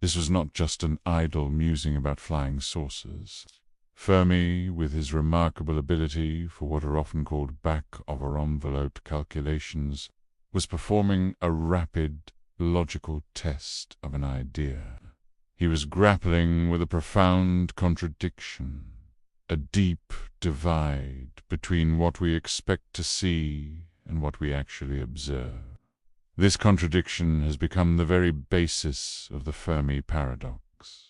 This was not just an idle musing about flying saucers. Fermi, with his remarkable ability for what are often called back-of-envelope calculations, was performing a rapid, logical test of an idea. He was grappling with a profound contradiction, a deep divide between what we expect to see and what we actually observe. This contradiction has become the very basis of the Fermi Paradox,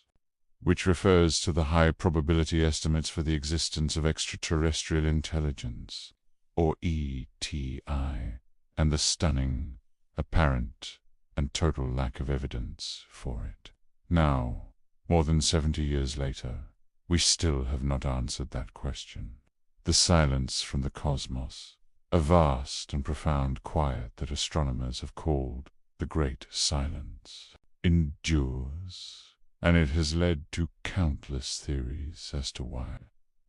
which refers to the high probability estimates for the existence of extraterrestrial intelligence, or ETI, and the stunning, apparent, and total lack of evidence for it. Now, more than 70 years later, we still have not answered that question. The silence from the cosmos, a vast and profound quiet that astronomers have called the Great Silence, endures, and it has led to countless theories as to why.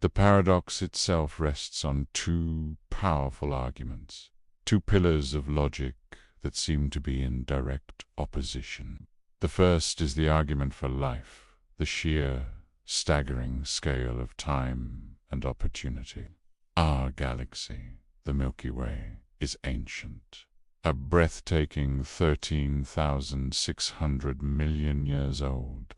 The paradox itself rests on two powerful arguments, two pillars of logic that seem to be in direct opposition. The first is the argument for life, the sheer, staggering scale of time and opportunity. Our galaxy, the Milky Way, is ancient, a breathtaking 13,600 million years old.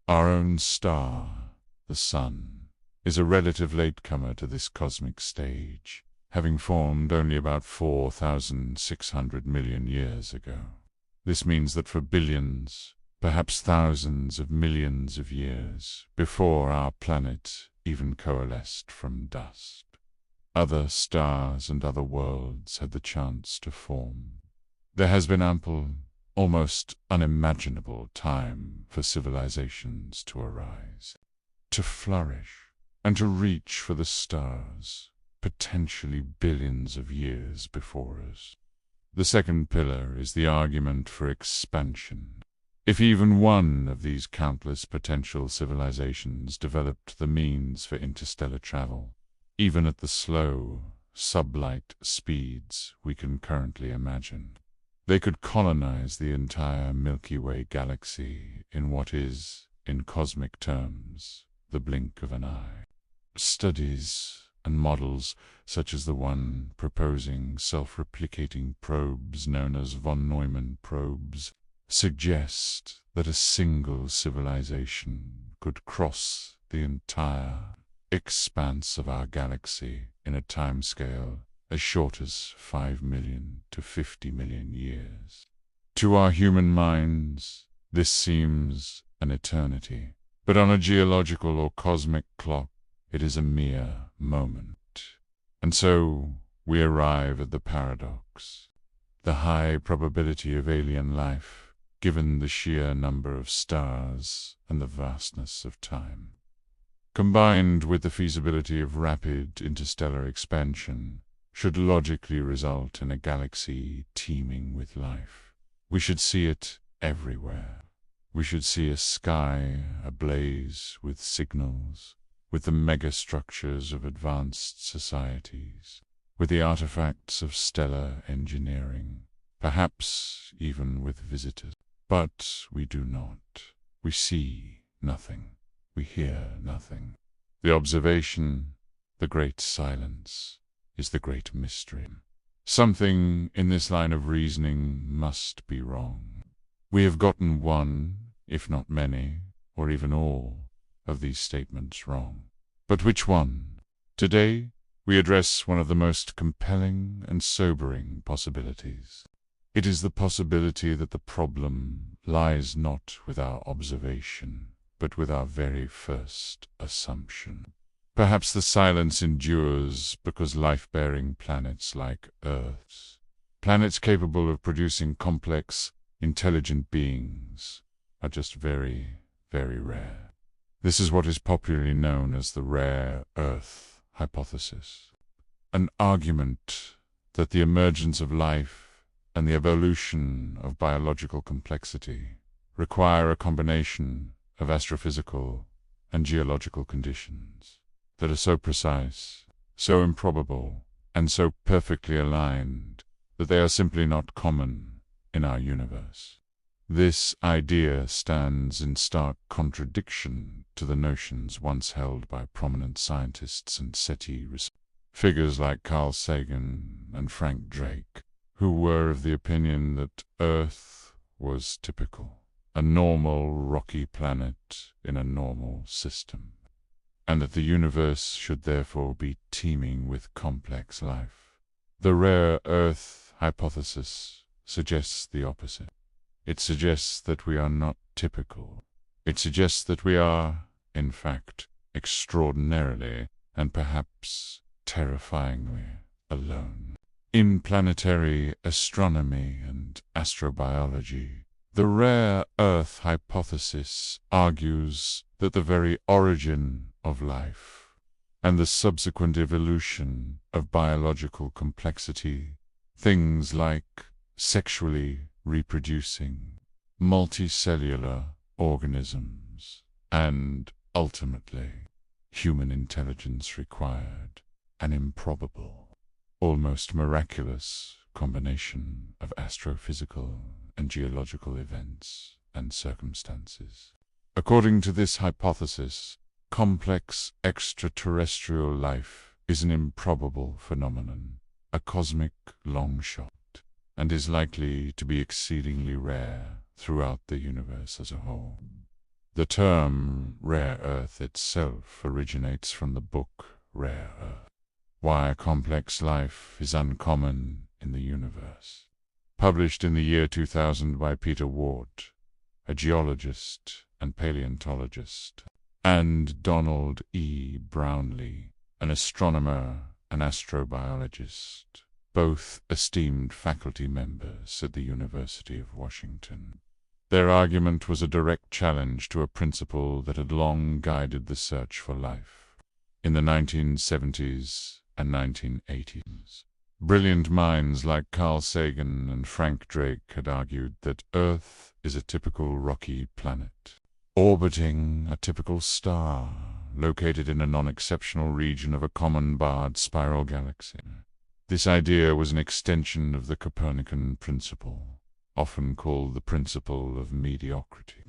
Our own star, the Sun, is a relative latecomer to this cosmic stage, having formed only about 4,600 million years ago. This means that for billions, perhaps thousands of millions of years before our planet even coalesced from dust, other stars and other worlds had the chance to form. There has been ample, almost unimaginable time for civilizations to arise, to flourish, and to reach for the stars, potentially billions of years before us. The second pillar is the argument for expansion. If even one of these countless potential civilizations developed the means for interstellar travel, even at the slow, sublight speeds we can currently imagine, they could colonize the entire Milky Way galaxy in what is, in cosmic terms, the blink of an eye. Studies and models such as the one proposing self-replicating probes known as von Neumann probes suggest that a single civilization could cross the entire expanse of our galaxy in a timescale as short as 5 million to 50 million years. To our human minds, this seems an eternity, but on a geological or cosmic clock, it is a mere moment. And so we arrive at the paradox, the high probability of alien life, given the sheer number of stars and the vastness of time. Combined with the feasibility of rapid interstellar expansion, should logically result in a galaxy teeming with life. We should see it everywhere. We should see a sky ablaze with signals, with the megastructures of advanced societies, with the artifacts of stellar engineering, perhaps even with visitors. But we do not. We see nothing. We hear nothing. The observation, the great silence, is the great mystery. Something in this line of reasoning must be wrong. We have gotten one, if not many, or even all, of these statements wrong. But which one? Today, we address one of the most compelling and sobering possibilities. It is the possibility that the problem lies not with our observation, but with our very first assumption. Perhaps the silence endures because life-bearing planets like Earth, planets capable of producing complex, intelligent beings, are just very, very rare. This is what is popularly known as the rare Earth hypothesis, an argument that the emergence of life and the evolution of biological complexity require a combination of astrophysical and geological conditions that are so precise, so improbable, and so perfectly aligned that they are simply not common in our universe. This idea stands in stark contradiction to the notions once held by prominent scientists and SETI researchers. Figures like Carl Sagan and Frank Drake, who were of the opinion that Earth was typical, a normal rocky planet in a normal system, and that the universe should therefore be teeming with complex life. The rare Earth hypothesis suggests the opposite. It suggests that we are not typical. It suggests that we are, in fact, extraordinarily and perhaps terrifyingly alone. In planetary astronomy and astrobiology, the rare Earth hypothesis argues that the very origin of life and the subsequent evolution of biological complexity, things like sexually reproducing, multicellular organisms, and, ultimately, human intelligence required an improbable, almost miraculous combination of astrophysical and geological events and circumstances. According to this hypothesis, complex extraterrestrial life is an improbable phenomenon, a cosmic long-shot, and is likely to be exceedingly rare throughout the universe as a whole. The term rare Earth itself originates from the book Rare Earth: Why Complex Life is Uncommon in the Universe, published in the year 2000 by Peter Ward, a geologist and paleontologist, and Donald E. Brownlee, an astronomer and astrobiologist, both esteemed faculty members at the University of Washington. Their argument was a direct challenge to a principle that had long guided the search for life. In the 1970s and 1980s, brilliant minds like Carl Sagan and Frank Drake had argued that Earth is a typical rocky planet, orbiting a typical star, located in a non-exceptional region of a common barred spiral galaxy. This idea was an extension of the Copernican principle, often called the principle of mediocrity.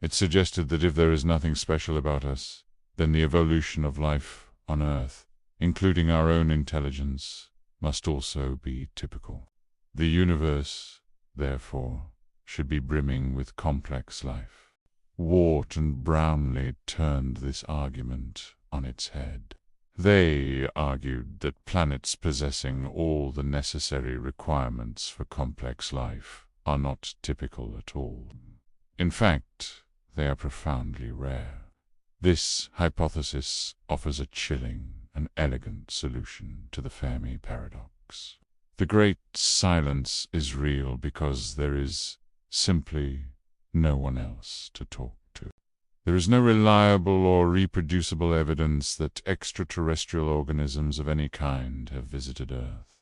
It suggested that if there is nothing special about us, then the evolution of life on Earth, including our own intelligence, must also be typical. The universe, therefore, should be brimming with complex life. Ward and Brownlee turned this argument on its head. They argued that planets possessing all the necessary requirements for complex life are not typical at all. In fact, they are profoundly rare. This hypothesis offers a chilling and elegant solution to the Fermi Paradox. The great silence is real because there is simply no one else to talk to. There is no reliable or reproducible evidence that extraterrestrial organisms of any kind have visited Earth.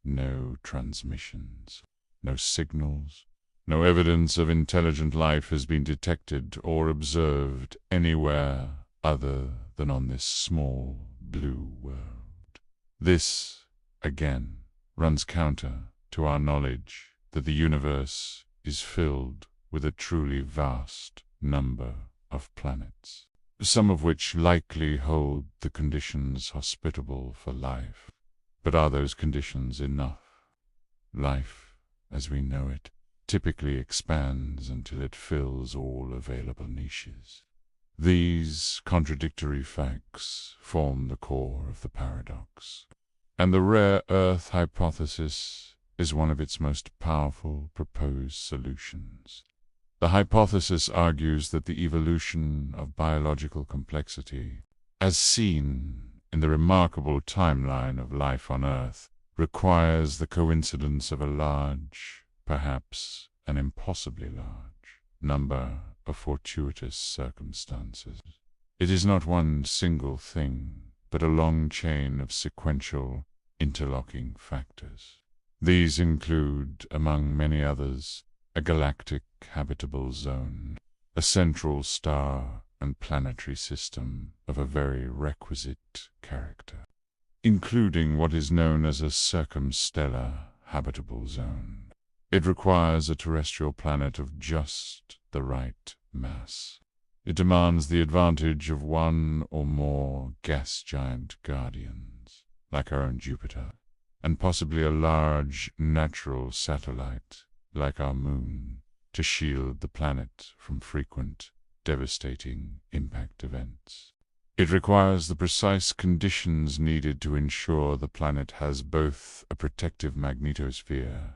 No transmissions, no signals, no evidence of intelligent life has been detected or observed anywhere other than on this small blue world. This, again, runs counter to our knowledge that the universe is filled with a truly vast number of planets, some of which likely hold the conditions hospitable for life. But are those conditions enough? Life, as we know it, typically expands until it fills all available niches. These contradictory facts form the core of the paradox, and the rare Earth hypothesis is one of its most powerful proposed solutions. The hypothesis argues that the evolution of biological complexity, as seen in the remarkable timeline of life on Earth, requires the coincidence of a large, perhaps an impossibly large, number of fortuitous circumstances. It is not one single thing, but a long chain of sequential, interlocking factors. These include, among many others, a galactic habitable zone, a central star and planetary system of a very requisite character, including what is known as a circumstellar habitable zone, It requires a terrestrial planet of just the right mass. It demands the advantage of one or more gas giant guardians, like our own Jupiter, and possibly a large natural satellite, like our Moon, to shield the planet from frequent, devastating impact events. It requires the precise conditions needed to ensure the planet has both a protective magnetosphere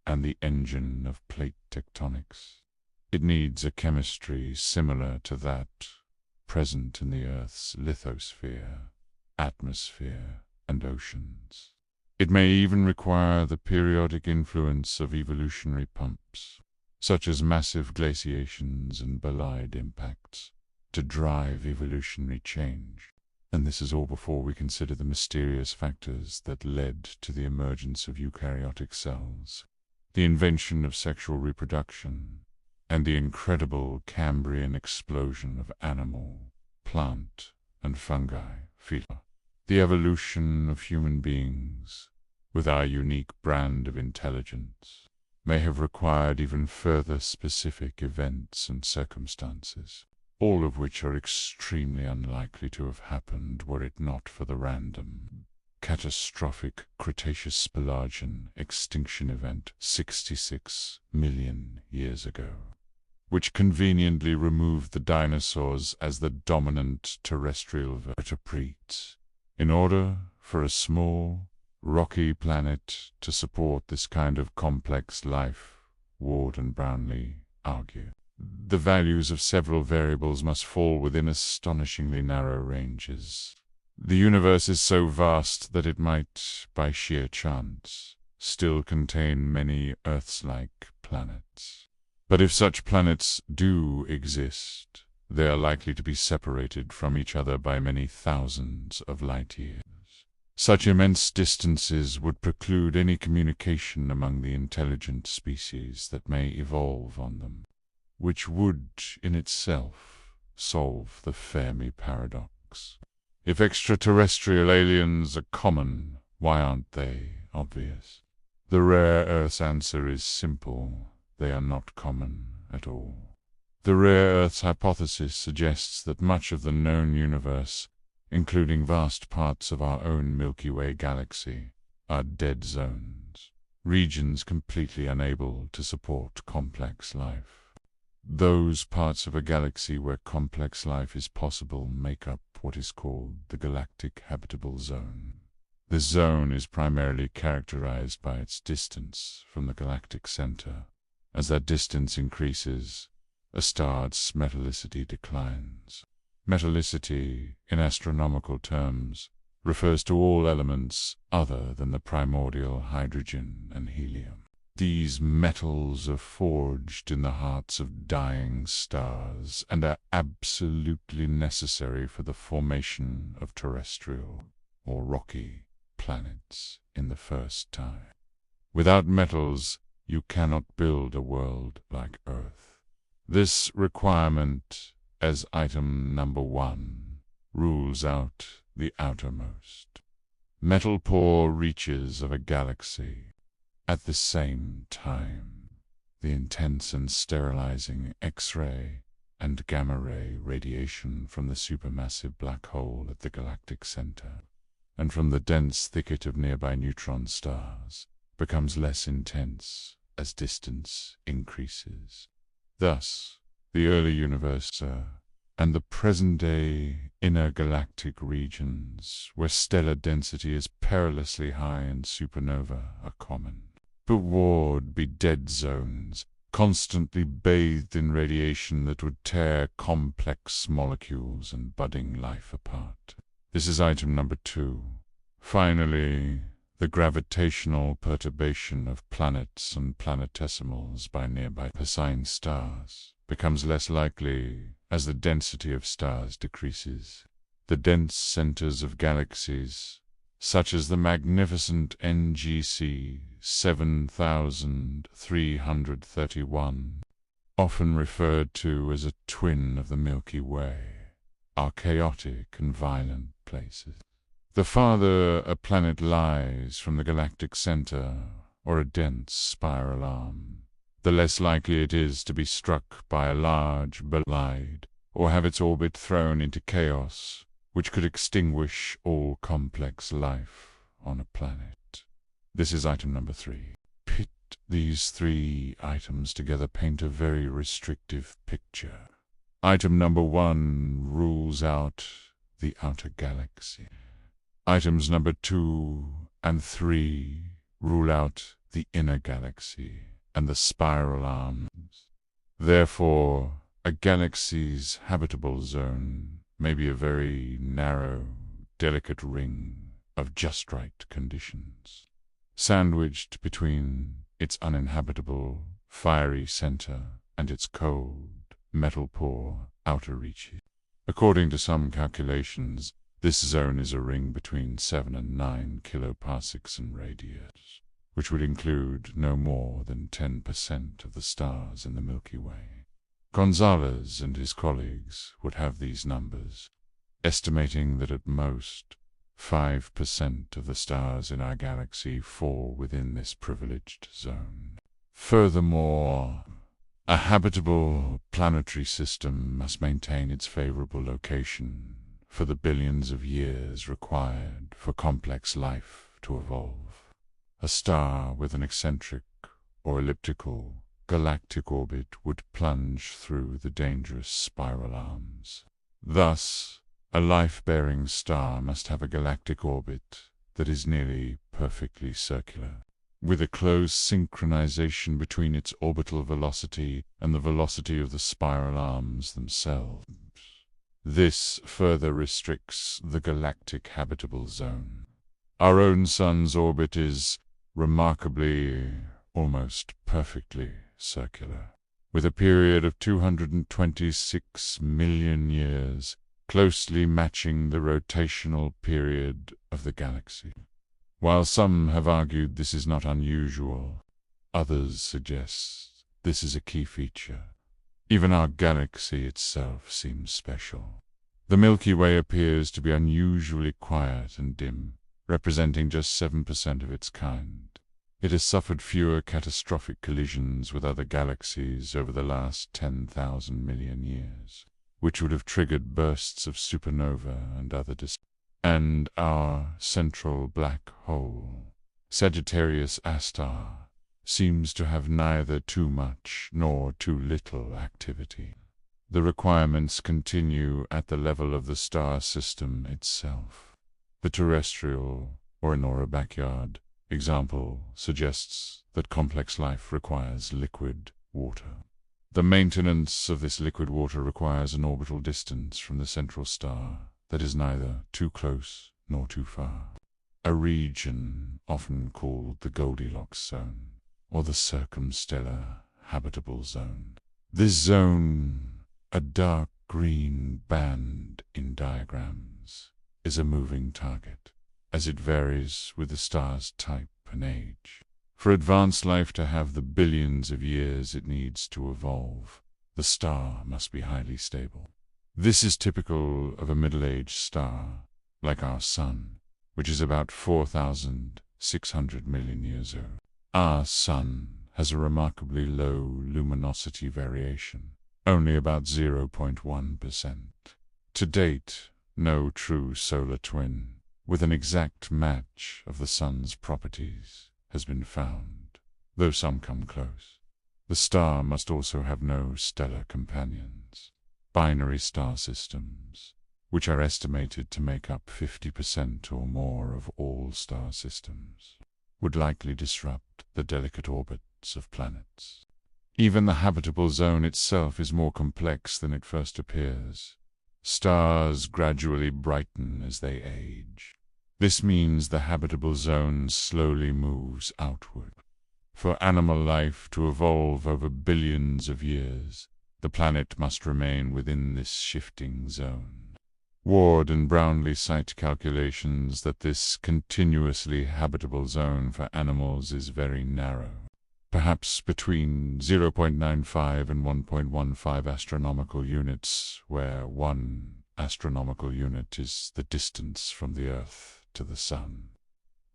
and the engine of plate tectonics. It needs a chemistry similar to that present in the Earth's lithosphere, atmosphere, and oceans. It may even require the periodic influence of evolutionary pumps, such as massive glaciations and bolide impacts, to drive evolutionary change. And this is all before we consider the mysterious factors that led to the emergence of eukaryotic cells, the invention of sexual reproduction, and the incredible Cambrian explosion of animal, plant, and fungi, phyla. The evolution of human beings, with our unique brand of intelligence, may have required even further specific events and circumstances, all of which are extremely unlikely to have happened were it not for the random, catastrophic Cretaceous-Pelagian extinction event 66 million years ago, which conveniently removed the dinosaurs as the dominant terrestrial vertebrates, in order for a small, rocky planet to support this kind of complex life, Ward and Brownlee argue. The values of several variables must fall within astonishingly narrow ranges. The universe is so vast that it might, by sheer chance, still contain many Earths-like planets. But if such planets do exist, they are likely to be separated from each other by many thousands of light years. Such immense distances would preclude any communication among the intelligent species that may evolve on them, which would, in itself, solve the Fermi Paradox. If extraterrestrial aliens are common, why aren't they obvious? The rare Earth's answer is simple. They are not common at all. The rare Earth's hypothesis suggests that much of the known universe, including vast parts of our own Milky Way galaxy, are dead zones, regions completely unable to support complex life. Those parts of a galaxy where complex life is possible make up what is called the galactic habitable zone. This zone is primarily characterized by its distance from the galactic center. As that distance increases, a star's metallicity declines. Metallicity, in astronomical terms, refers to all elements other than the primordial hydrogen and helium. These metals are forged in the hearts of dying stars and are absolutely necessary for the formation of terrestrial or rocky planets in the first time. Without metals, you cannot build a world like Earth. This requirement, as item number 1, rules out the outermost, metal-poor reaches of a galaxy. At the same time, the intense and sterilizing X-ray and gamma-ray radiation from the supermassive black hole at the galactic center, and from the dense thicket of nearby neutron stars, becomes less intense as distance increases. Thus, the early universe and the present-day inner galactic regions, where stellar density is perilously high and supernova, are common. But would be dead zones, constantly bathed in radiation that would tear complex molecules and budding life apart. This is item number 2. Finally, the gravitational perturbation of planets and planetesimals by nearby Persine stars becomes less likely as the density of stars decreases. The dense centers of galaxies, such as the magnificent NGC 7331, often referred to as a twin of the Milky Way, are chaotic and violent places. The farther a planet lies from the galactic center, or a dense spiral arm, the less likely it is to be struck by a large bolide or have its orbit thrown into chaos, which could extinguish all complex life on a planet. This is item number 3. Pit these 3 items together paint a very restrictive picture. Item number 1 rules out the outer galaxy. Items number 2 and 3 rule out the inner galaxy and the spiral arms. Therefore, a galaxy's habitable zone may be a very narrow, delicate ring of just right conditions, sandwiched between its uninhabitable, fiery center and its cold, metal-poor outer reaches. According to some calculations, this zone is a ring between 7 and 9 kiloparsecs in radius, which would include no more than 10% of the stars in the Milky Way. Gonzalez and his colleagues would have these numbers, estimating that at most 5% of the stars in our galaxy fall within this privileged zone. Furthermore, a habitable planetary system must maintain its favorable location for the billions of years required for complex life to evolve. A star with an eccentric or elliptical galactic orbit would plunge through the dangerous spiral arms. Thus, a life-bearing star must have a galactic orbit that is nearly perfectly circular, with a close synchronization between its orbital velocity and the velocity of the spiral arms themselves. This further restricts the galactic habitable zone. Our own sun's orbit is remarkably, almost perfectly circular, with a period of 226 million years, closely matching the rotational period of the galaxy. While some have argued this is not unusual, others suggest this is a key feature. Even our galaxy itself seems special. The Milky Way appears to be unusually quiet and dim, representing just 7% of its kind. It has suffered fewer catastrophic collisions with other galaxies over the last 10,000 million years, which would have triggered bursts of supernova and other and our central black hole, Sagittarius A star, seems to have neither too much nor too little activity. The requirements continue at the level of the star system itself. The terrestrial, or in our backyard, example suggests that complex life requires liquid water. The maintenance of this liquid water requires an orbital distance from the central star that is neither too close nor too far, a region often called the Goldilocks zone, or the circumstellar habitable zone. This zone, a dark green band in diagrams, is a moving target, as it varies with the star's type and age. For advanced life to have the billions of years it needs to evolve, the star must be highly stable. This is typical of a middle-aged star, like our Sun, which is about 4,600 million years old. Our Sun has a remarkably low luminosity variation, only about 0.1%. To date, no true solar twin with an exact match of the Sun's properties has been found, though some come close. The star must also have no stellar companions. Binary star systems, which are estimated to make up 50% or more of all star systems, would likely disrupt the delicate orbits of planets. Even the habitable zone itself is more complex than it first appears. Stars gradually brighten as they age. This means the habitable zone slowly moves outward. For animal life to evolve over billions of years, the planet must remain within this shifting zone. Ward and Brownlee cite calculations that this continuously habitable zone for animals is very narrow, perhaps between 0.95 and 1.15 astronomical units, where 1 astronomical unit is the distance from the Earth to the Sun.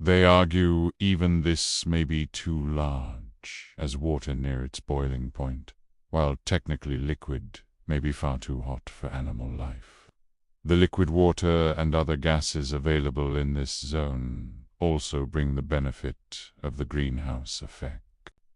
They argue even this may be too large, as water near its boiling point, while technically liquid may be far too hot for animal life. The liquid water and other gases available in this zone also bring the benefit of the greenhouse effect.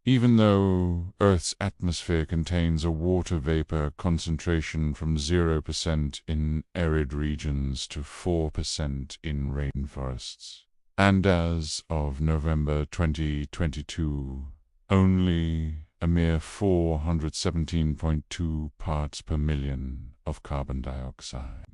Even though Earth's atmosphere contains a water vapor concentration from 0% in arid regions to 4% in rainforests, and as of November 2022, only a mere 417.2 parts per million of carbon dioxide.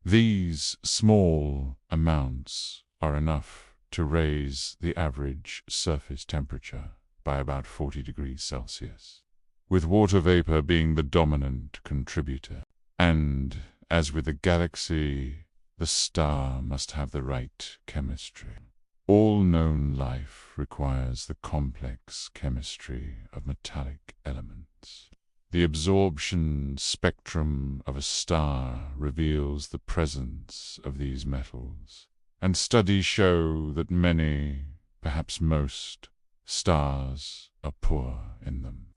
These small amounts are enough to raise the average surface temperature by about 40 degrees Celsius, with water vapor being the dominant contributor. And, as with the galaxy, the star must have the right chemistry. All known life requires the complex chemistry of metallic elements. The absorption spectrum of a star reveals the presence of these metals, and studies show that many, perhaps most, stars are poor in them.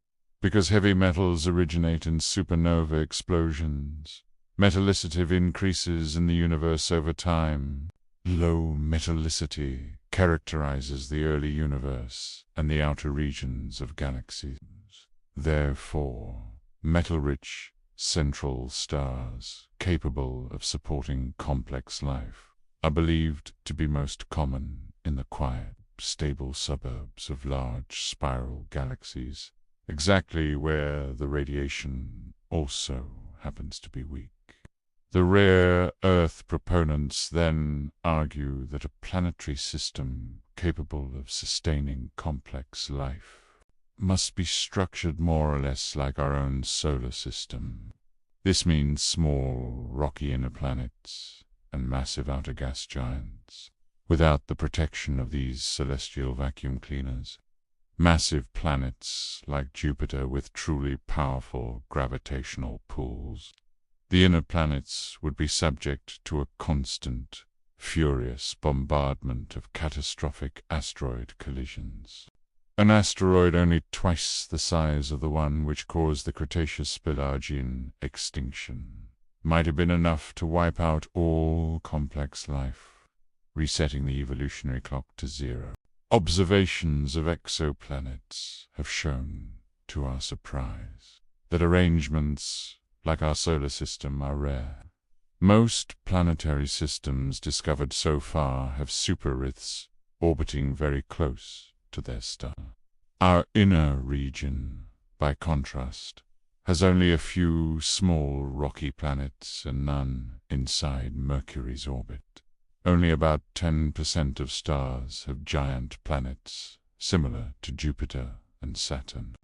Because heavy metals originate in supernova explosions, metallicity increases in the universe over time. Low metallicity characterizes the early universe and the outer regions of galaxies. Therefore, metal-rich central stars capable of supporting complex life are believed to be most common in the quiet, stable suburbs of large spiral galaxies, exactly where the radiation also happens to be weak. The rare Earth proponents then argue that a planetary system capable of sustaining complex life must be structured more or less like our own solar system. This means small, rocky inner planets and massive outer gas giants, without the protection of these celestial vacuum cleaners. Massive planets like Jupiter with truly powerful gravitational pulls. The inner planets would be subject to a constant, furious bombardment of catastrophic asteroid collisions. An asteroid only twice the size of the one which caused the Cretaceous Pelagian extinction might have been enough to wipe out all complex life, resetting the evolutionary clock to zero. Observations of exoplanets have shown, to our surprise, that arrangements like our solar system are rare. Most planetary systems discovered so far have super-Earths orbiting very close to their star. Our inner region, by contrast, has only a few small rocky planets and none inside Mercury's orbit. Only about 10% of stars have giant planets similar to Jupiter and Saturn,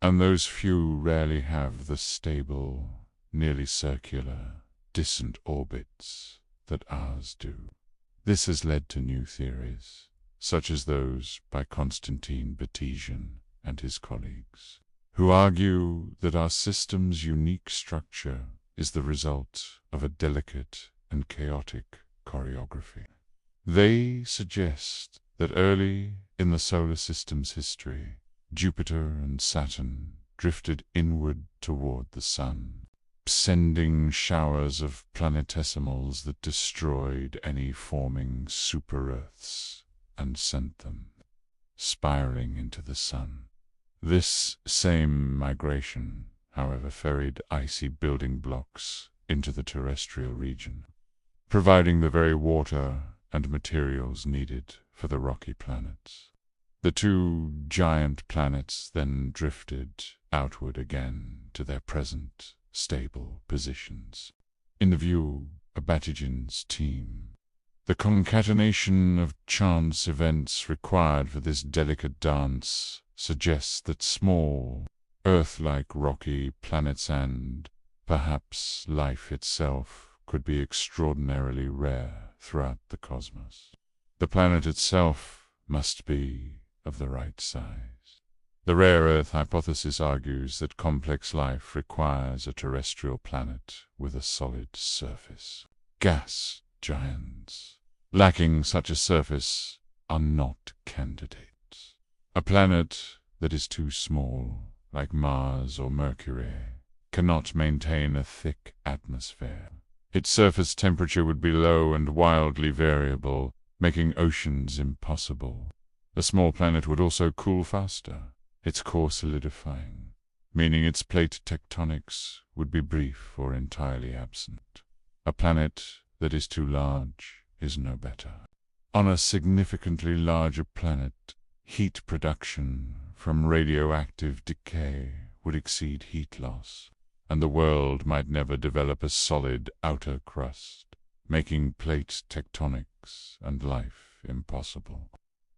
and those few rarely have the stable, nearly circular, distant orbits that ours do. This has led to new theories, such as those by Constantine Batesian and his colleagues, who argue that our system's unique structure is the result of a delicate and chaotic choreography. They suggest that early in the solar system's history, Jupiter and Saturn drifted inward toward the Sun, sending showers of planetesimals that destroyed any forming super-Earths and sent them spiraling into the Sun. This same migration, however, ferried icy building blocks into the terrestrial region, providing the very water and materials needed for the rocky planets. The two giant planets then drifted outward again to their present stable positions. In the view of Batesian's team, the concatenation of chance events required for this delicate dance suggests that small, Earth-like rocky planets and, perhaps, life itself could be extraordinarily rare throughout the cosmos. The planet itself must be of the right size. The rare Earth hypothesis argues that complex life requires a terrestrial planet with a solid surface. Gas giants, lacking such a surface, are not candidates. A planet that is too small, like Mars or Mercury, cannot maintain a thick atmosphere. Its surface temperature would be low and wildly variable, making oceans impossible. A small planet would also cool faster, its core solidifying, meaning its plate tectonics would be brief or entirely absent. A planet that is too large is no better. On a significantly larger planet, heat production from radioactive decay would exceed heat loss, and the world might never develop a solid outer crust, making plate tectonics and life impossible.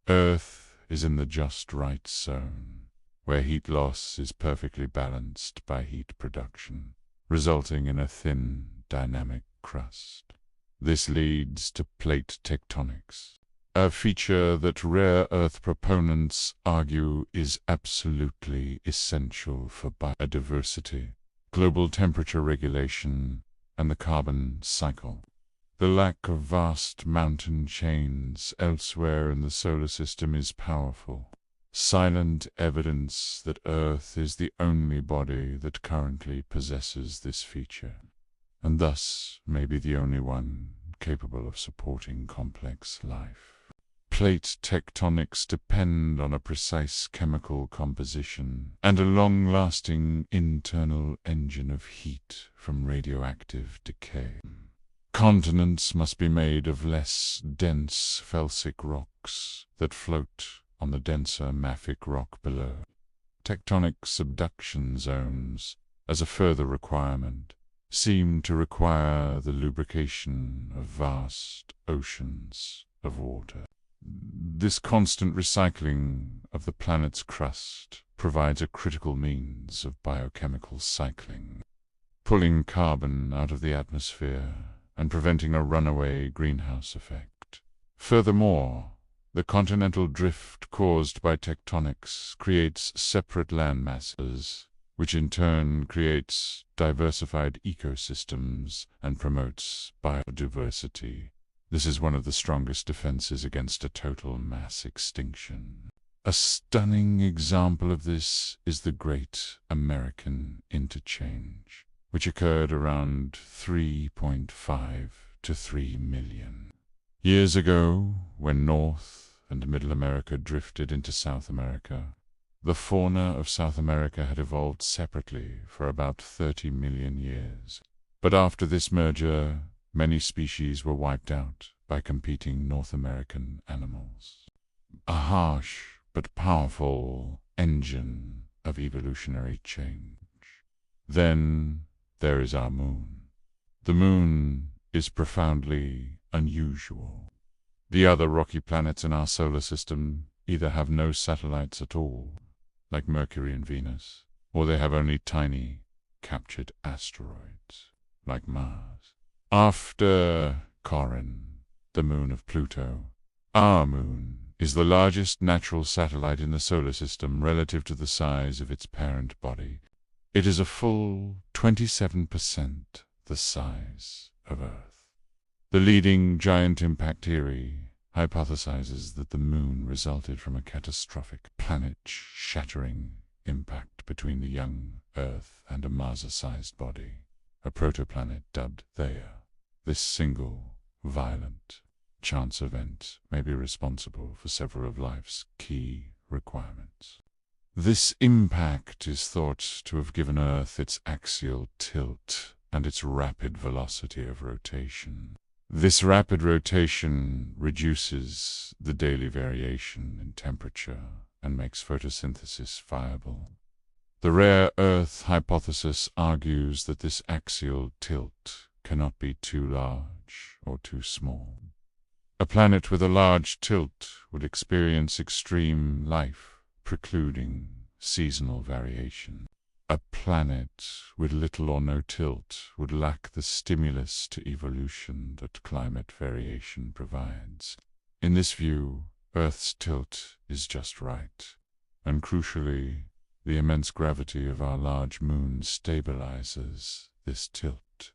Earth is in the just right zone, where heat loss is perfectly balanced by heat production, resulting in a thin, dynamic crust. This leads to plate tectonics, a feature that rare Earth proponents argue is absolutely essential for biodiversity, global temperature regulation, and the carbon cycle. The lack of vast mountain chains elsewhere in the solar system is powerful, silent evidence that Earth is the only body that currently possesses this feature, and thus may be the only one capable of supporting complex life. Plate tectonics depend on a precise chemical composition and a long-lasting internal engine of heat from radioactive decay. Continents must be made of less dense felsic rocks that float on the denser mafic rock below. Tectonic subduction zones, as a further requirement, seem to require the lubrication of vast oceans of water. This constant recycling of the planet's crust provides a critical means of biochemical cycling, pulling carbon out of the atmosphere and preventing a runaway greenhouse effect. Furthermore, the continental drift caused by tectonics creates separate land masses, which in turn creates diversified ecosystems and promotes biodiversity. This is one of the strongest defenses against a total mass extinction. A stunning example of this is the Great American Interchange, which occurred around 3.5 to 3 million years ago, when North and Middle America drifted into South America. The fauna of South America had evolved separately for about 30 million years. But after this merger, many species were wiped out by competing North American animals. A harsh but powerful engine of evolutionary change. Then there is our moon. The moon is profoundly unusual. The other rocky planets in our solar system either have no satellites at all, like Mercury and Venus, or they have only tiny, captured asteroids, like Mars. After Charon, the moon of Pluto, our moon is the largest natural satellite in the solar system relative to the size of its parent body. It is a full 27% the size of Earth. The leading giant impact theory hypothesizes that the moon resulted from a catastrophic planet-shattering impact between the young Earth and a Mars-sized body, a protoplanet dubbed Theia. This single, violent, chance event may be responsible for several of life's key requirements. This impact is thought to have given Earth its axial tilt and its rapid velocity of rotation. This rapid rotation reduces the daily variation in temperature and makes photosynthesis viable. The rare Earth hypothesis argues that this axial tilt cannot be too large or too small. A planet with a large tilt would experience extreme life, precluding seasonal variation. A planet with little or no tilt would lack the stimulus to evolution that climate variation provides. In this view, Earth's tilt is just right, and crucially, the immense gravity of our large moon stabilizes this tilt.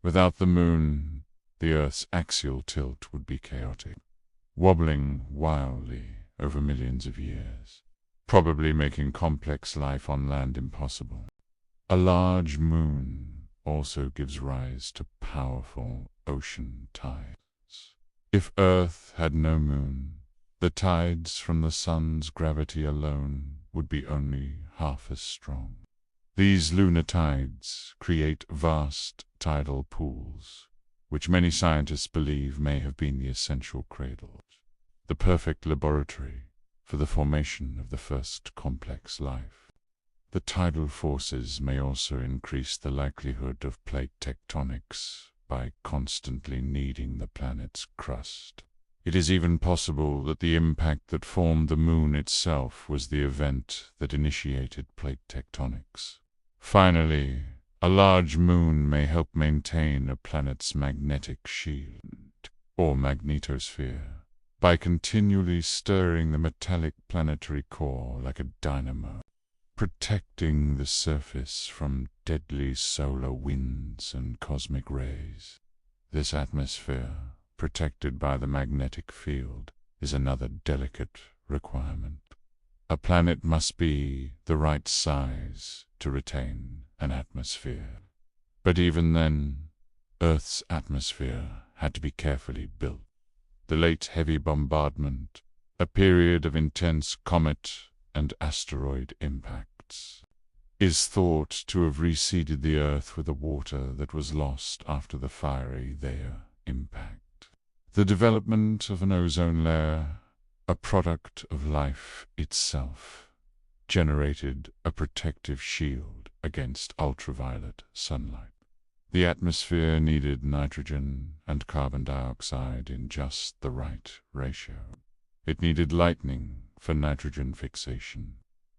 Without the moon, the Earth's axial tilt would be chaotic. wobbling wildly over millions of years, probably making complex life on land impossible. A large moon also gives rise to powerful ocean tides. If Earth had no moon, the tides from the sun's gravity alone would be only half as strong. These lunar tides create vast tidal pools, which many scientists believe may have been the essential cradles, the perfect laboratory for the formation of the first complex life. The tidal forces may also increase the likelihood of plate tectonics by constantly kneading the planet's crust. It is even possible that the impact that formed the moon itself was the event that initiated plate tectonics. Finally, a large moon may help maintain a planet's magnetic shield, or magnetosphere, by continually stirring the metallic planetary core like a dynamo, protecting the surface from deadly solar winds and cosmic rays. This atmosphere, protected by the magnetic field, is another delicate requirement. A planet must be the right size to retain an atmosphere. But even then, Earth's atmosphere had to be carefully built. The late heavy bombardment, a period of intense comet and asteroid impacts, is thought to have reseeded the Earth with the water that was lost after the fiery Theia impact. The development of an ozone layer, a product of life itself, generated a protective shield against ultraviolet sunlight. The atmosphere needed nitrogen and carbon dioxide in just the right ratio. It needed lightning for nitrogen fixation.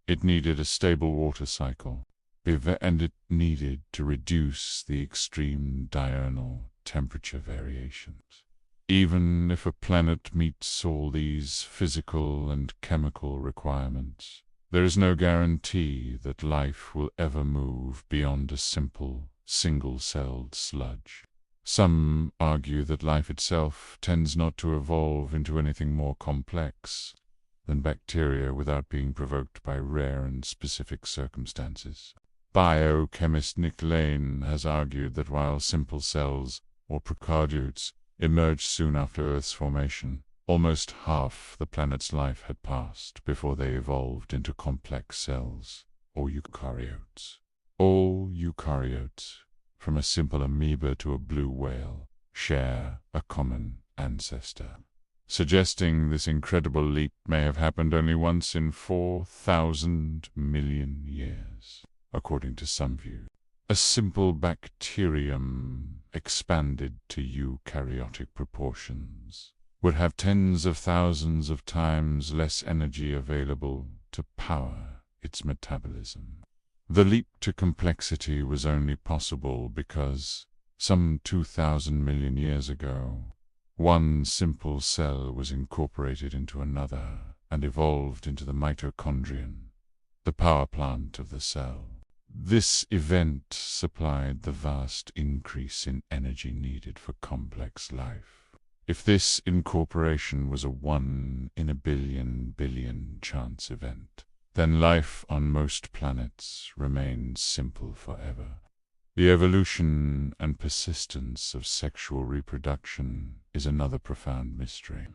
It needed a stable water cycle, and it needed to reduce the extreme diurnal temperature variations. Even if a planet meets all these physical and chemical requirements, there is no guarantee that life will ever move beyond a simple, single-celled sludge. Some argue that life itself tends not to evolve into anything more complex than bacteria without being provoked by rare and specific circumstances. Biochemist Nick Lane has argued that while simple cells, or prokaryotes, emerged soon after Earth's formation, almost half the planet's life had passed before they evolved into complex cells, or eukaryotes. All eukaryotes, from a simple amoeba to a blue whale, share a common ancestor, suggesting this incredible leap may have happened only once in 4,000 million years, according to some views. A simple bacterium expanded to eukaryotic proportions would have tens of thousands of times less energy available to power its metabolism. The leap to complexity was only possible because, some 2,000 million years ago, one simple cell was incorporated into another and evolved into the mitochondrion, the power plant of the cell. This event supplied the vast increase in energy needed for complex life. If this incorporation was a 1 in a billion chance event, then life on most planets remains simple forever. The evolution and persistence of sexual reproduction is another profound mystery.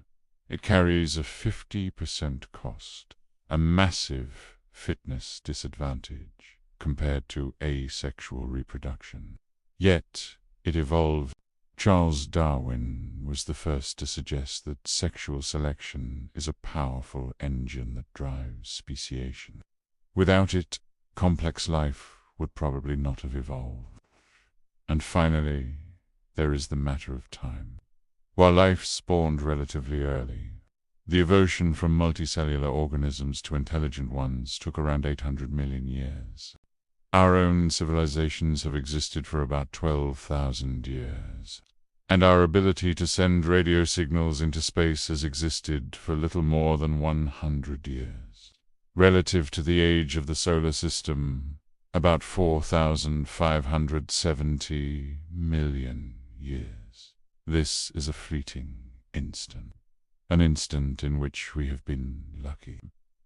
It carries a 50% cost, a massive fitness disadvantage compared to asexual reproduction. Yet it evolved. Charles Darwin was the first to suggest that sexual selection is a powerful engine that drives speciation. Without it, complex life would probably not have evolved. And finally, there is the matter of time. While life spawned relatively early, the evolution from multicellular organisms to intelligent ones took around 800 million years. Our own civilizations have existed for about 12,000 years, and our ability to send radio signals into space has existed for little more than 100 years. Relative to the age of the solar system, about 4,570 million years. This is a fleeting instant. an instant in which we have been lucky.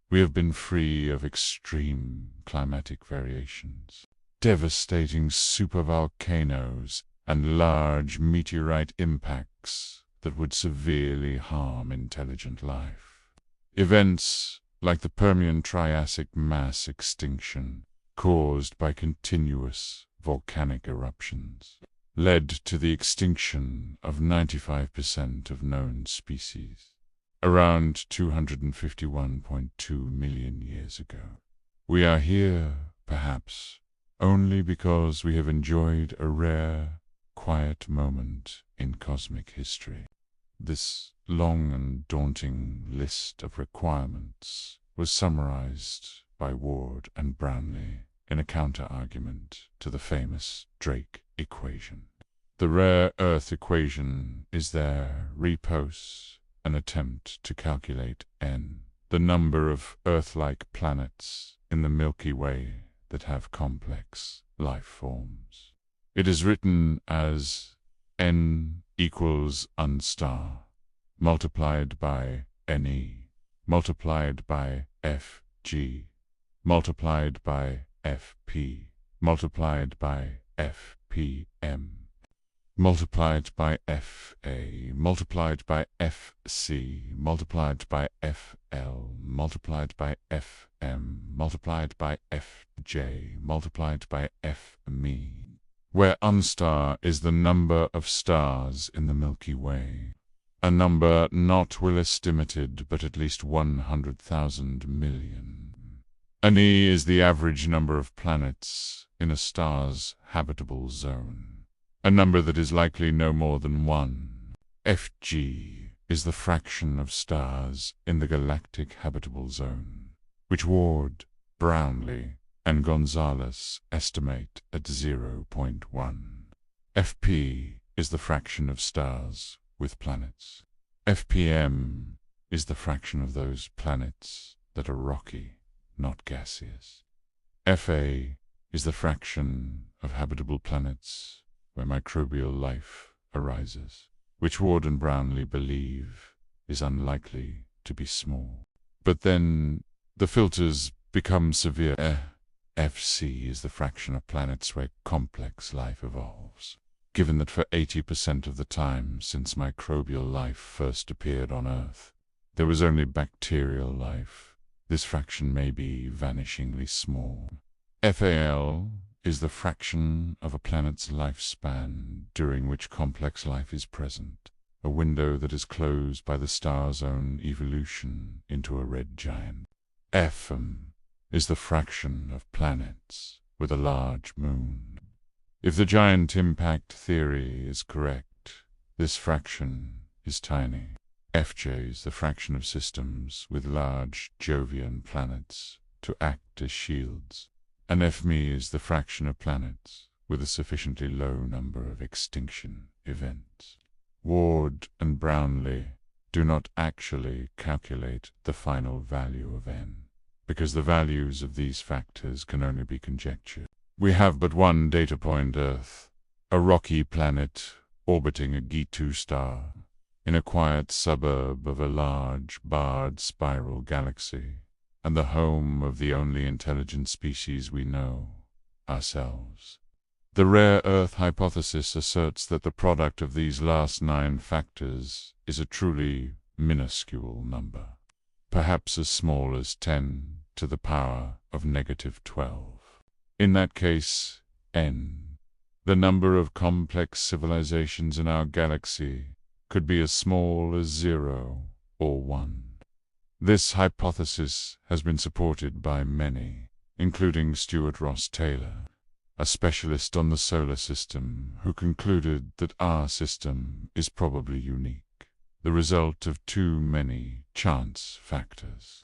We have been free of extreme climatic variations, devastating supervolcanoes, and large meteorite impacts that would severely harm intelligent life. Events like the Permian-Triassic mass extinction, caused by continuous volcanic eruptions, led to the extinction of 95% of known species, around 251.2 million years ago. We are here, perhaps, only because we have enjoyed a rare, quiet moment in cosmic history. This long and daunting list of requirements was summarized by Ward and Brownlee in a counter-argument to the famous Drake equation. The rare Earth equation is their repose, an attempt to calculate n, the number of Earth-like planets in the Milky Way that have complex life forms. It is written as n equals unstar, multiplied by ne, multiplied by fg, multiplied by fp, multiplied by fpm, multiplied by fa, multiplied by fc, multiplied by fl, multiplied by fm, multiplied by fj, multiplied by fme, where unstar is the number of stars in the Milky Way, a number not well estimated but at least 100,000 million. Ne is the average number of planets in a star's habitable zone, a number that is likely no more than 1. Fg is the fraction of stars in the galactic habitable zone, which Ward, Brownlee, and Gonzalez estimate at 0.1. Fp is the fraction of stars with planets. Fpm is the fraction of those planets that are rocky, not gaseous. Fa is the fraction of habitable planets where microbial life arises, which Ward and Brownlee believe is unlikely to be small. But then the filters become severe. Fc is the fraction of planets where complex life evolves. Given that for 80% of the time since microbial life first appeared on Earth, there was only bacterial life, this fraction may be vanishingly small. Fal is the fraction of a planet's lifespan during which complex life is present, a window that is closed by the star's own evolution into a red giant. Fm is the fraction of planets with a large moon. If the giant impact theory is correct, this fraction is tiny. Fj is the fraction of systems with large Jovian planets to act as shields, and Fme is the fraction of planets with a sufficiently low number of extinction events. Ward and Brownlee do not actually calculate the final value of n, because the values of these factors can only be conjectured. We have but one data point, Earth, a rocky planet orbiting a G2 star, in a quiet suburb of a large, barred spiral galaxy, and the home of the only intelligent species we know, ourselves. The rare Earth hypothesis asserts that the product of these last 9 factors is a truly minuscule number, perhaps as small as 10 to the power of -12. In that case, n, the number of complex civilizations in our galaxy, could be as small as 0 or 1. This hypothesis has been supported by many, including Stuart Ross Taylor, a specialist on the solar system who concluded that our system is probably unique, the result of too many chance factors.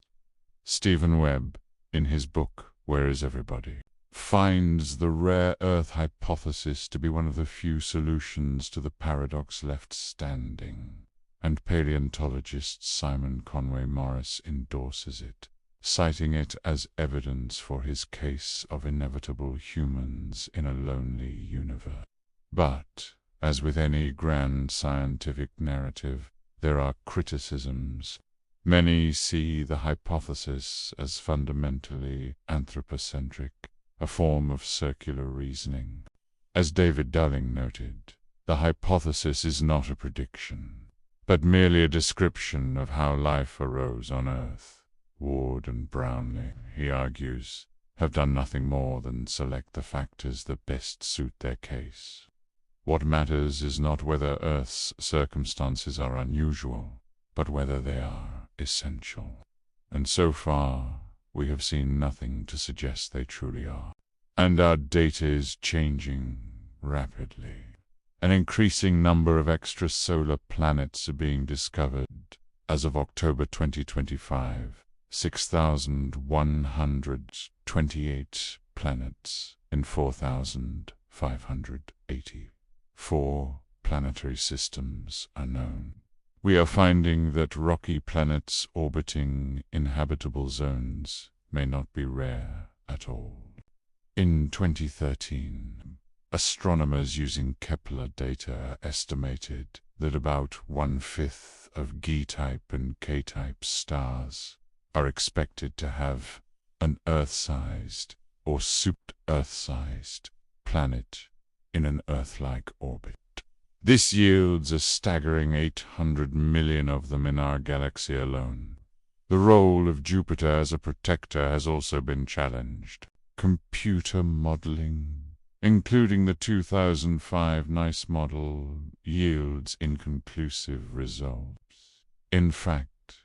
Stephen Webb, in his book Where is Everybody?, finds the rare Earth hypothesis to be one of the few solutions to the paradox left standing, and paleontologist Simon Conway Morris endorses it, citing it as evidence for his case of inevitable humans in a lonely universe. But, as with any grand scientific narrative, there are criticisms. Many see the hypothesis as fundamentally anthropocentric, a form of circular reasoning. As David Dulling noted, the hypothesis is not a prediction, but merely a description of how life arose on Earth. Ward and Brownlee, he argues, have done nothing more than select the factors that best suit their case. What matters is not whether Earth's circumstances are unusual, but whether they are essential. And so far, we have seen nothing to suggest they truly are. And our data is changing rapidly. An increasing number of extrasolar planets are being discovered. As of October 2025, 6,128 planets in 4,584 planetary systems are known. We are finding that rocky planets orbiting inhabitable zones may not be rare at all. In 2013, astronomers using Kepler data estimated that about 1/5 of G-type and K-type stars are expected to have an Earth-sized or super-Earth-sized planet in an Earth-like orbit. This yields a staggering 800 million of them in our galaxy alone. The role of Jupiter as a protector has also been challenged. Computer modeling, including the 2005 NICE model, yields inconclusive results. In fact,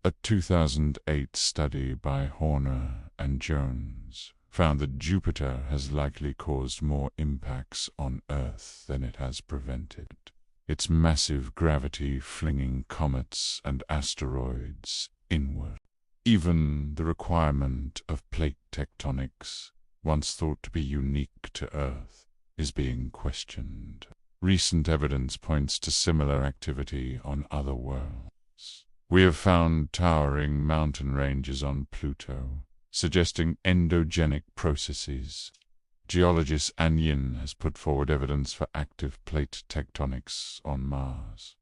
a 2008 study by Horner and Jones found that Jupiter has likely caused more impacts on Earth than it has prevented, its massive gravity flinging comets and asteroids inward. Even the requirement of plate tectonics, once thought to be unique to Earth, is being questioned. Recent evidence points to similar activity on other worlds. We have found towering mountain ranges on Pluto, suggesting endogenic processes. Geologist Yin has put forward evidence for active plate tectonics on Mars.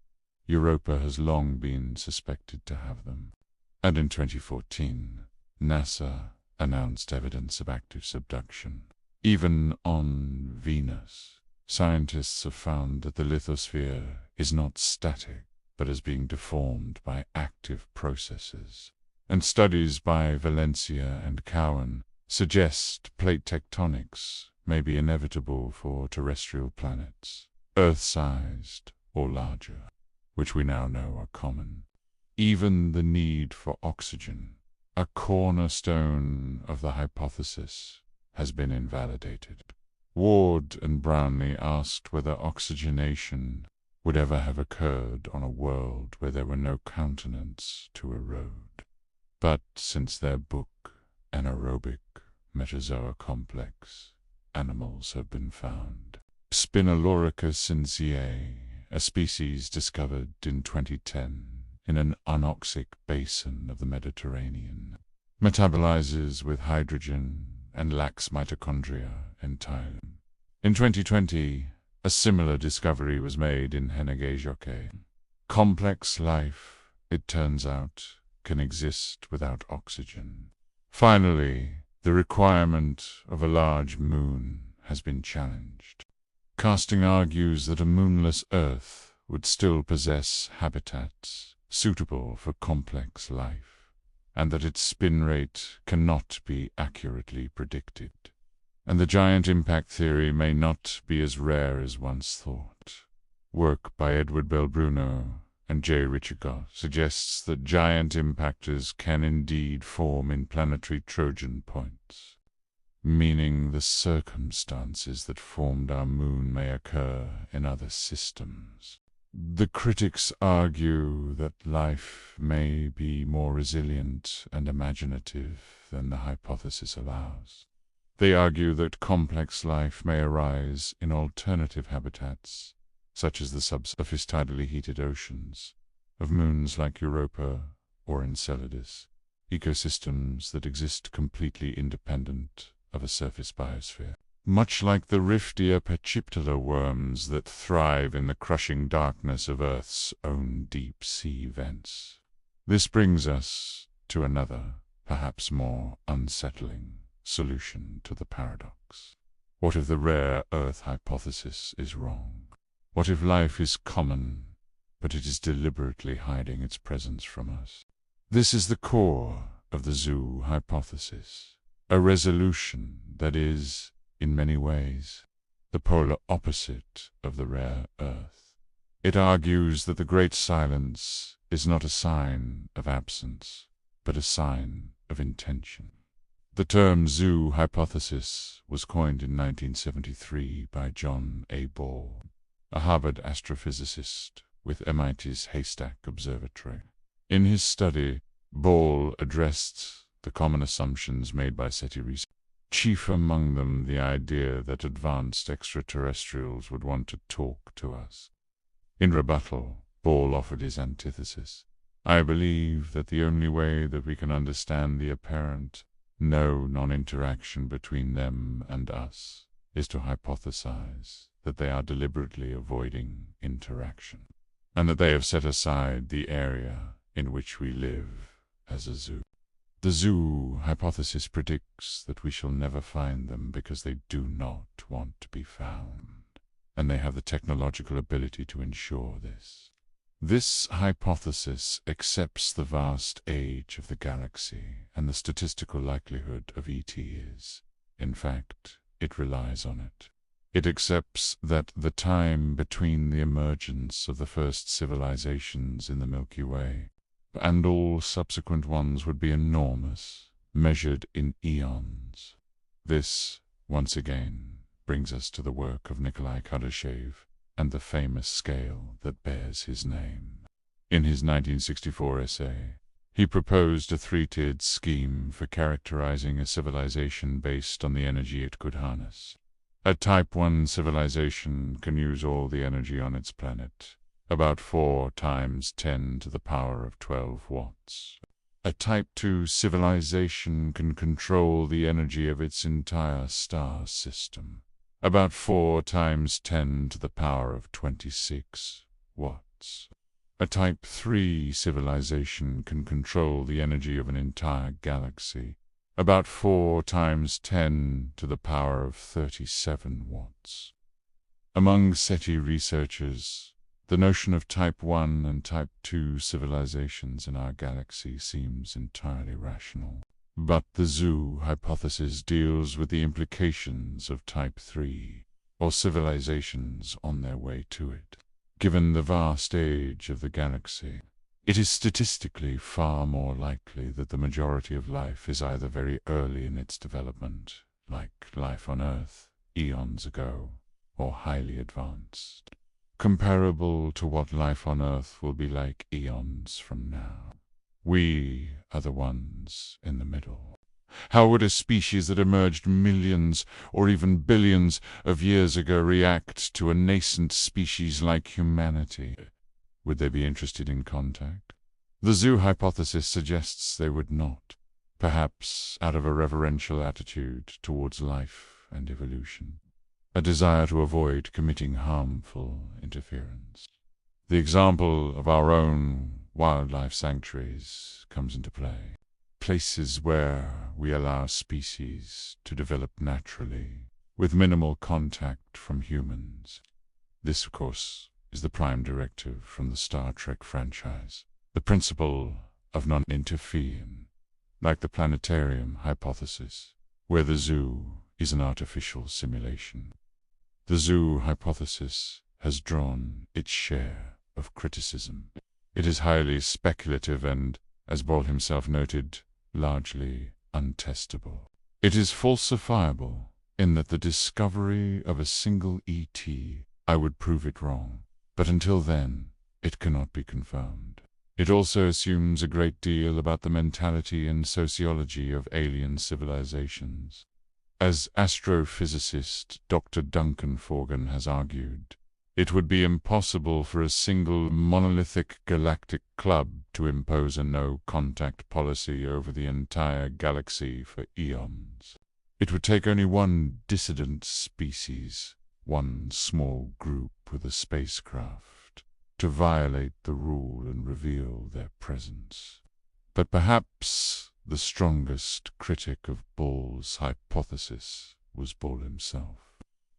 Europa has long been suspected to have them. And in 2014, NASA announced evidence of active subduction. Even on Venus, scientists have found that the lithosphere is not static, but is being deformed by active processes. And studies by Valencia and Cowan suggest plate tectonics may be inevitable for terrestrial planets, Earth-sized or larger, which we now know are common. Even the need for oxygen, a cornerstone of the hypothesis, has been invalidated. Ward and Brownlee asked whether oxygenation would ever have occurred on a world where there were no continents to erode. But since their book, Anaerobic Metazoa Complex, animals have been found. Spinalorica cinziae, a species discovered in 2010 in an anoxic basin of the Mediterranean, metabolizes with hydrogen and lacks mitochondria entirely. In 2020, a similar discovery was made in Hennegejoke. Complex life, it turns out, can exist without oxygen. Finally, the requirement of a large moon has been challenged. Casting argues that a moonless Earth would still possess habitats suitable for complex life, and that its spin rate cannot be accurately predicted, and the giant impact theory may not be as rare as once thought. Work by Edward Bell Bruno and J. Richigott suggests that giant impactors can indeed form in planetary Trojan points, meaning the circumstances that formed our moon may occur in other systems. The critics argue that life may be more resilient and imaginative than the hypothesis allows. They argue that complex life may arise in alternative habitats, such as the subsurface tidally heated oceans of moons like Europa or Enceladus, ecosystems that exist completely independent of a surface biosphere. much like the riftier Pachyptera worms that thrive in the crushing darkness of Earth's own deep-sea vents. This brings us to another, perhaps more unsettling, solution to the paradox. What if the rare Earth hypothesis is wrong? What if life is common, but it is deliberately hiding its presence from us? This is the core of the zoo hypothesis, a resolution that is, in many ways, the polar opposite of the rare Earth. It argues that the great silence is not a sign of absence, but a sign of intention. The term zoo hypothesis was coined in 1973 by John A. Ball, a Harvard astrophysicist with MIT's Haystack Observatory. In his study, Ball addressed the common assumptions made by SETI research, chief among them the idea that advanced extraterrestrials would want to talk to us. In rebuttal, Ball offered his antithesis. I believe that the only way that we can understand the apparent no non-interaction between them and us is to hypothesize that they are deliberately avoiding interaction, and that they have set aside the area in which we live as a zoo. The zoo hypothesis predicts that we shall never find them because they do not want to be found, and they have the technological ability to ensure this. This hypothesis accepts the vast age of the galaxy and the statistical likelihood of ETs. In fact, it relies on it. It accepts that the time between the emergence of the first civilizations in the Milky Way and all subsequent ones would be enormous, measured in eons. This, once again, brings us to the work of Nikolai Kardashev and the famous scale that bears his name. In his 1964 essay, he proposed a three-tiered scheme for characterizing a civilization based on the energy it could harness. A Type 1 civilization can use all the energy on its planet, about 4 times 10 to the power of 12 watts. A Type 2 civilization can control the energy of its entire star system, about 4 times 10 to the power of 26 watts. A Type 3 civilization can control the energy of an entire galaxy, about 4 times 10 to the power of 37 watts. Among SETI researchers, the notion of Type 1 and Type 2 civilizations in our galaxy seems entirely rational. But the zoo hypothesis deals with the implications of Type 3, or civilizations on their way to it. Given the vast age of the galaxy, it is statistically far more likely that the majority of life is either very early in its development, like life on Earth eons ago, or highly advanced, comparable to what life on Earth will be like eons from now. We are the ones in the middle. How would a species that emerged millions or even billions of years ago react to a nascent species like humanity? Would they be interested in contact? The zoo hypothesis suggests they would not, perhaps out of a reverential attitude towards life and evolution, a desire to avoid committing harmful interference. The example of our own wildlife sanctuaries comes into play, places where we allow species to develop naturally, with minimal contact from humans. This, of course, is the prime directive from the Star Trek franchise, the principle of non-interference, like the planetarium hypothesis, where the zoo is an artificial simulation. The zoo hypothesis has drawn its share of criticism. It is highly speculative and, as Ball himself noted, largely untestable. It is falsifiable in that the discovery of a single ET, I would prove it wrong, but until then, it cannot be confirmed. It also assumes a great deal about the mentality and sociology of alien civilizations. As astrophysicist Dr. Duncan Forgan has argued, it would be impossible for a single monolithic galactic club to impose a no-contact policy over the entire galaxy for eons. It would take only one dissident species, one small group with a spacecraft, to violate the rule and reveal their presence. But perhaps the strongest critic of Bohr's hypothesis was Bohr himself.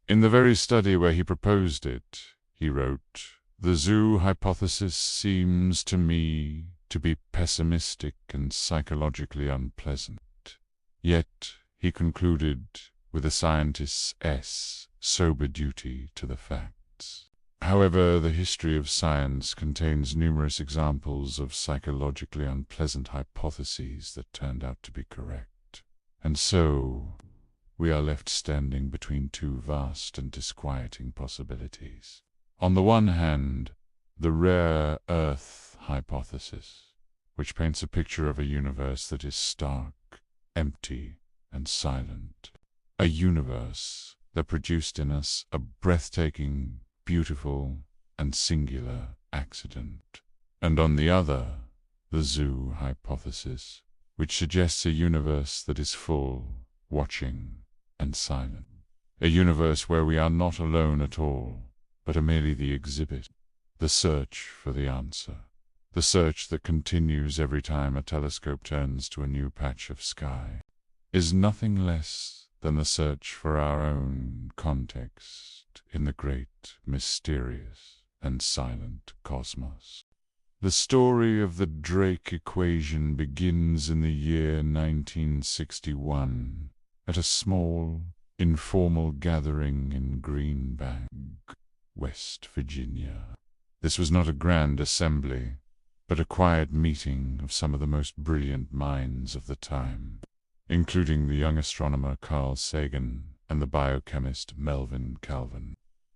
In the very study where he proposed it, he wrote, "The zoo hypothesis seems to me to be pessimistic and psychologically unpleasant." Yet, he concluded with a scientist's sober duty to the facts. However, the history of science contains numerous examples of psychologically unpleasant hypotheses that turned out to be correct. And so, we are left standing between two vast and disquieting possibilities. On the one hand, the rare Earth hypothesis, which paints a picture of a universe that is stark, empty, and silent. A universe that produced in us a breathtaking, beautiful, and singular accident. And on the other, the zoo hypothesis, which suggests a universe that is full, watching, and silent. A universe where we are not alone at all, but are merely the exhibit, the search for the answer. The search that continues every time a telescope turns to a new patch of sky is nothing less than the search for our own context in the great, mysterious, and silent cosmos. The story of the Drake equation begins in the year 1961 at a small, informal gathering in Greenbank, West Virginia. This was not a grand assembly, but a quiet meeting of some of the most brilliant minds of the time, including the young astronomer Carl Sagan and the biochemist Melvin Calvin,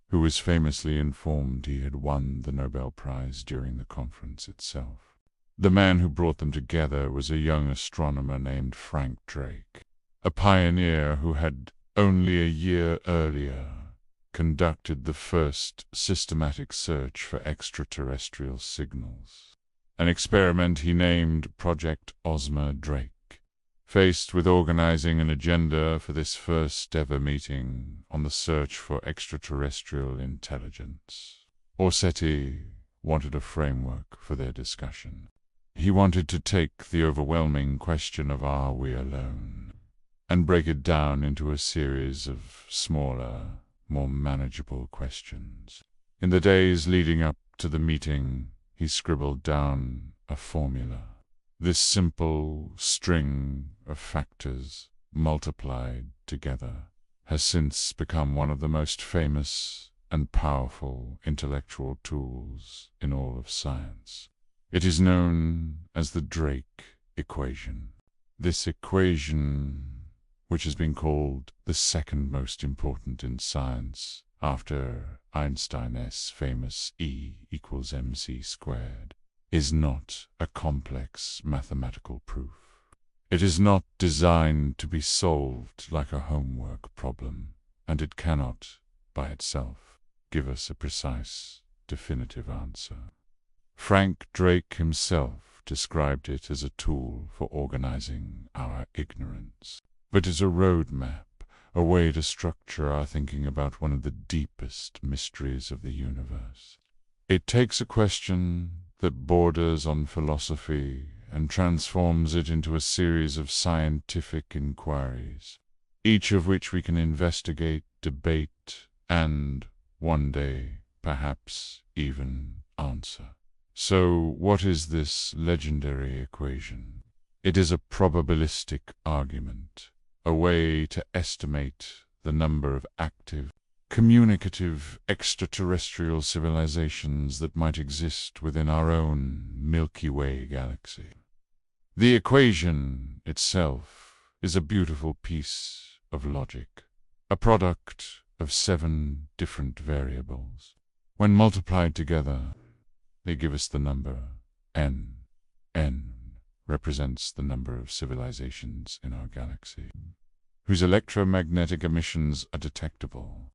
who was famously informed he had won the Nobel Prize during the conference itself. The man who brought them together was a young astronomer named Frank Drake, a pioneer who had only a year earlier conducted the first systematic search for extraterrestrial signals, an experiment he named Project Ozma Drake. Faced with organizing an agenda for this first-ever meeting on the search for extraterrestrial intelligence, SETI wanted a framework for their discussion. He wanted to take the overwhelming question of "Are we alone?" and break it down into a series of smaller, more manageable questions. In the days leading up to the meeting, he scribbled down a formula. This simple string of factors multiplied together has since become one of the most famous and powerful intellectual tools in all of science. It is known as the Drake equation. This equation, which has been called the second most important in science after Einstein's famous E=mc², is not a complex mathematical proof. It is not designed to be solved like a homework problem, and it cannot, by itself, give us a precise, definitive answer. Frank Drake himself described it as a tool for organizing our ignorance, but as a roadmap, a way to structure our thinking about one of the deepest mysteries of the universe. It takes a question that borders on philosophy and transforms it into a series of scientific inquiries, each of which we can investigate, debate, and, one day, perhaps even answer. So, what is this legendary equation? It is a probabilistic argument, a way to estimate the number of active, communicative extraterrestrial civilizations that might exist within our own Milky Way galaxy. The equation itself is a beautiful piece of logic, a product of 7 different variables. When multiplied together, they give us the number n. N represents the number of civilizations in our galaxy, whose electromagnetic emissions are detectable.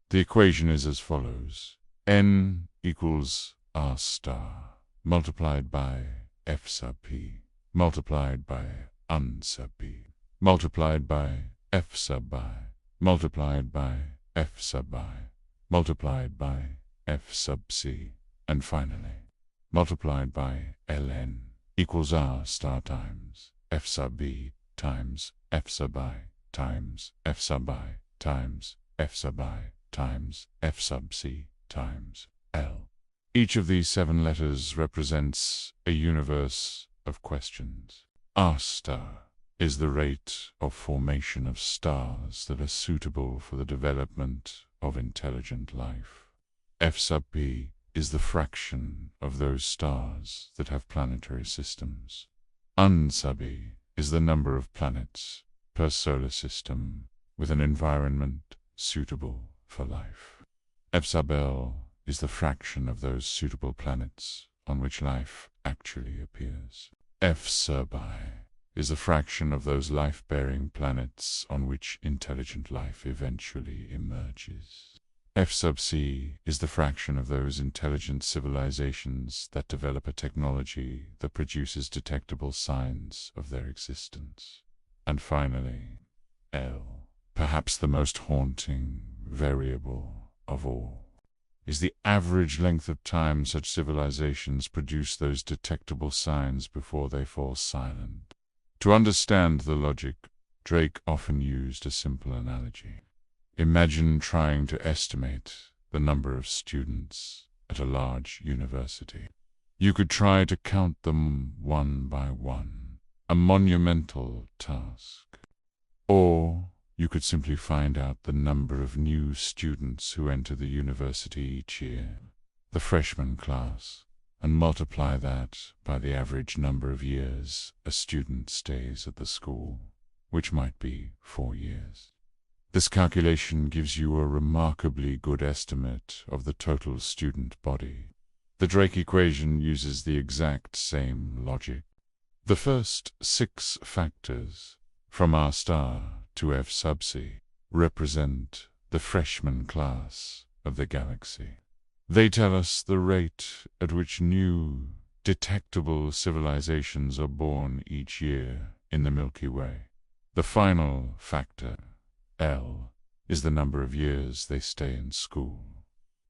The equation is as follows: n equals r star multiplied by f sub p multiplied by un sub p multiplied by F sub I multiplied by F sub I multiplied by F sub C, and finally multiplied by ln equals R star times F sub E times F sub I times F sub I times F sub I times F sub C times L. Each of these 7 letters represents a universe of questions. R star is the rate of formation of stars that are suitable for the development of intelligent life. F sub P is the fraction of those stars that have planetary systems. Un sub E is the number of planets per solar system with an environment suitable for life. F sub L is the fraction of those suitable planets on which life actually appears. F sub I is a fraction of those life-bearing planets on which intelligent life eventually emerges. F sub C is the fraction of those intelligent civilizations that develop a technology that produces detectable signs of their existence. And finally, L, perhaps the most haunting variable of all, is the average length of time such civilizations produce those detectable signs before they fall silent. To understand the logic, Drake often used a simple analogy. Imagine trying to estimate the number of students at a large university. You could try to count them one by one, a monumental task. Or you could simply find out the number of new students who enter the university each year, the freshman class, and multiply that by the average number of years a student stays at the school, which might be 4 years. This calculation gives you a remarkably good estimate of the total student body. The Drake equation uses the exact same logic. The first 6 factors, from R star to F sub C, represent the freshman class of the galaxy. They tell us the rate at which new, detectable civilizations are born each year in the Milky Way. The final factor, L, is the number of years they stay in school.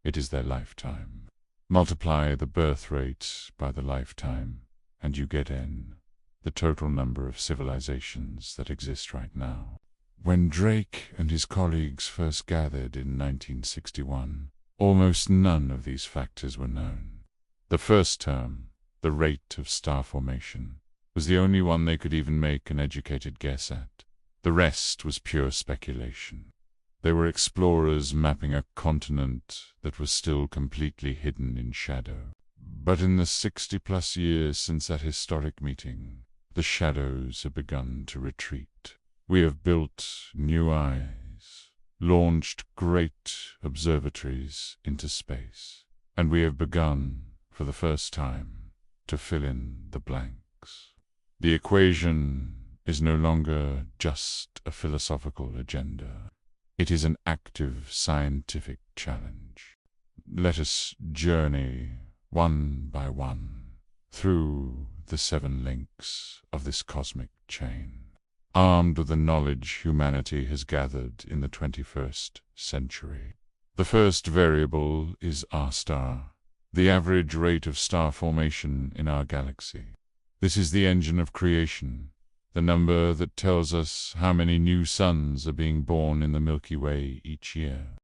It is their lifetime. Multiply the birth rate by the lifetime, and you get N, the total number of civilizations that exist right now. When Drake and his colleagues first gathered in 1961, almost none of these factors were known. The first term, the rate of star formation, was the only one they could even make an educated guess at. The rest was pure speculation. They were explorers mapping a continent that was still completely hidden in shadow. But in the 60-plus years since that historic meeting, the shadows have begun to retreat. We have built new eyes, launched great observatories into space, and we have begun, for the first time, to fill in the blanks. The equation is no longer just a philosophical agenda. It is an active scientific challenge. Let us journey, one by one, through the 7 links of this cosmic chain, armed with the knowledge humanity has gathered in the 21st century. The first variable is R star, the average rate of star formation in our galaxy. This is the engine of creation, the number that tells us how many new suns are being born in the Milky Way each year.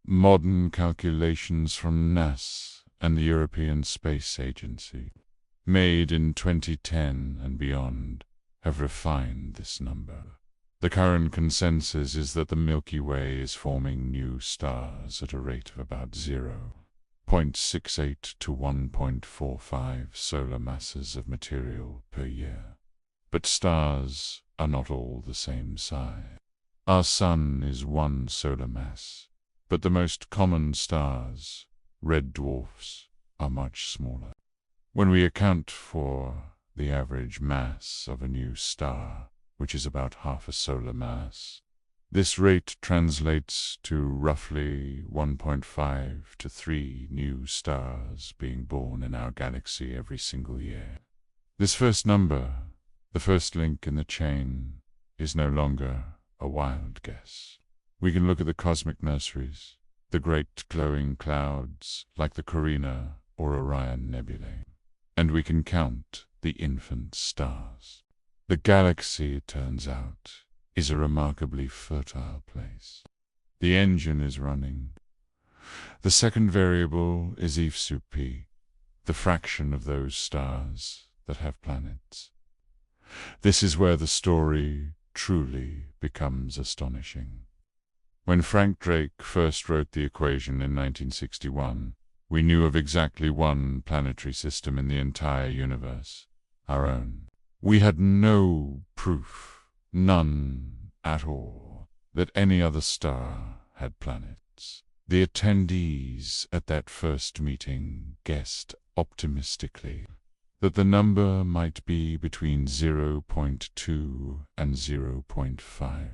Modern calculations from NASA and the European Space Agency, made in 2010 and beyond, have refined this number. The current consensus is that the Milky Way is forming new stars at a rate of about 0.68 to 1.45 solar masses of material per year. But stars are not all the same size. Our Sun is 1 solar mass, but the most common stars, red dwarfs, are much smaller. When we account for the average mass of a new star, which is about half a solar mass, This rate translates to roughly 1.5 to 3 new stars being born in our galaxy every single year. This first number, the first link in the chain, is no longer a wild guess. We can look at the cosmic nurseries, the great glowing clouds like the Carina or Orion nebulae, and we can count the infant stars. The galaxy, it turns out, is a remarkably fertile place. The engine is running. The second variable is F-sub-p, the fraction of those stars that have planets. This is where the story truly becomes astonishing. When Frank Drake first wrote the equation in 1961, we knew of exactly one planetary system in the entire universe, our own. We had no proof, none at all, that any other star had planets. The attendees at that first meeting guessed optimistically that the number might be between 0.2 and 0.5,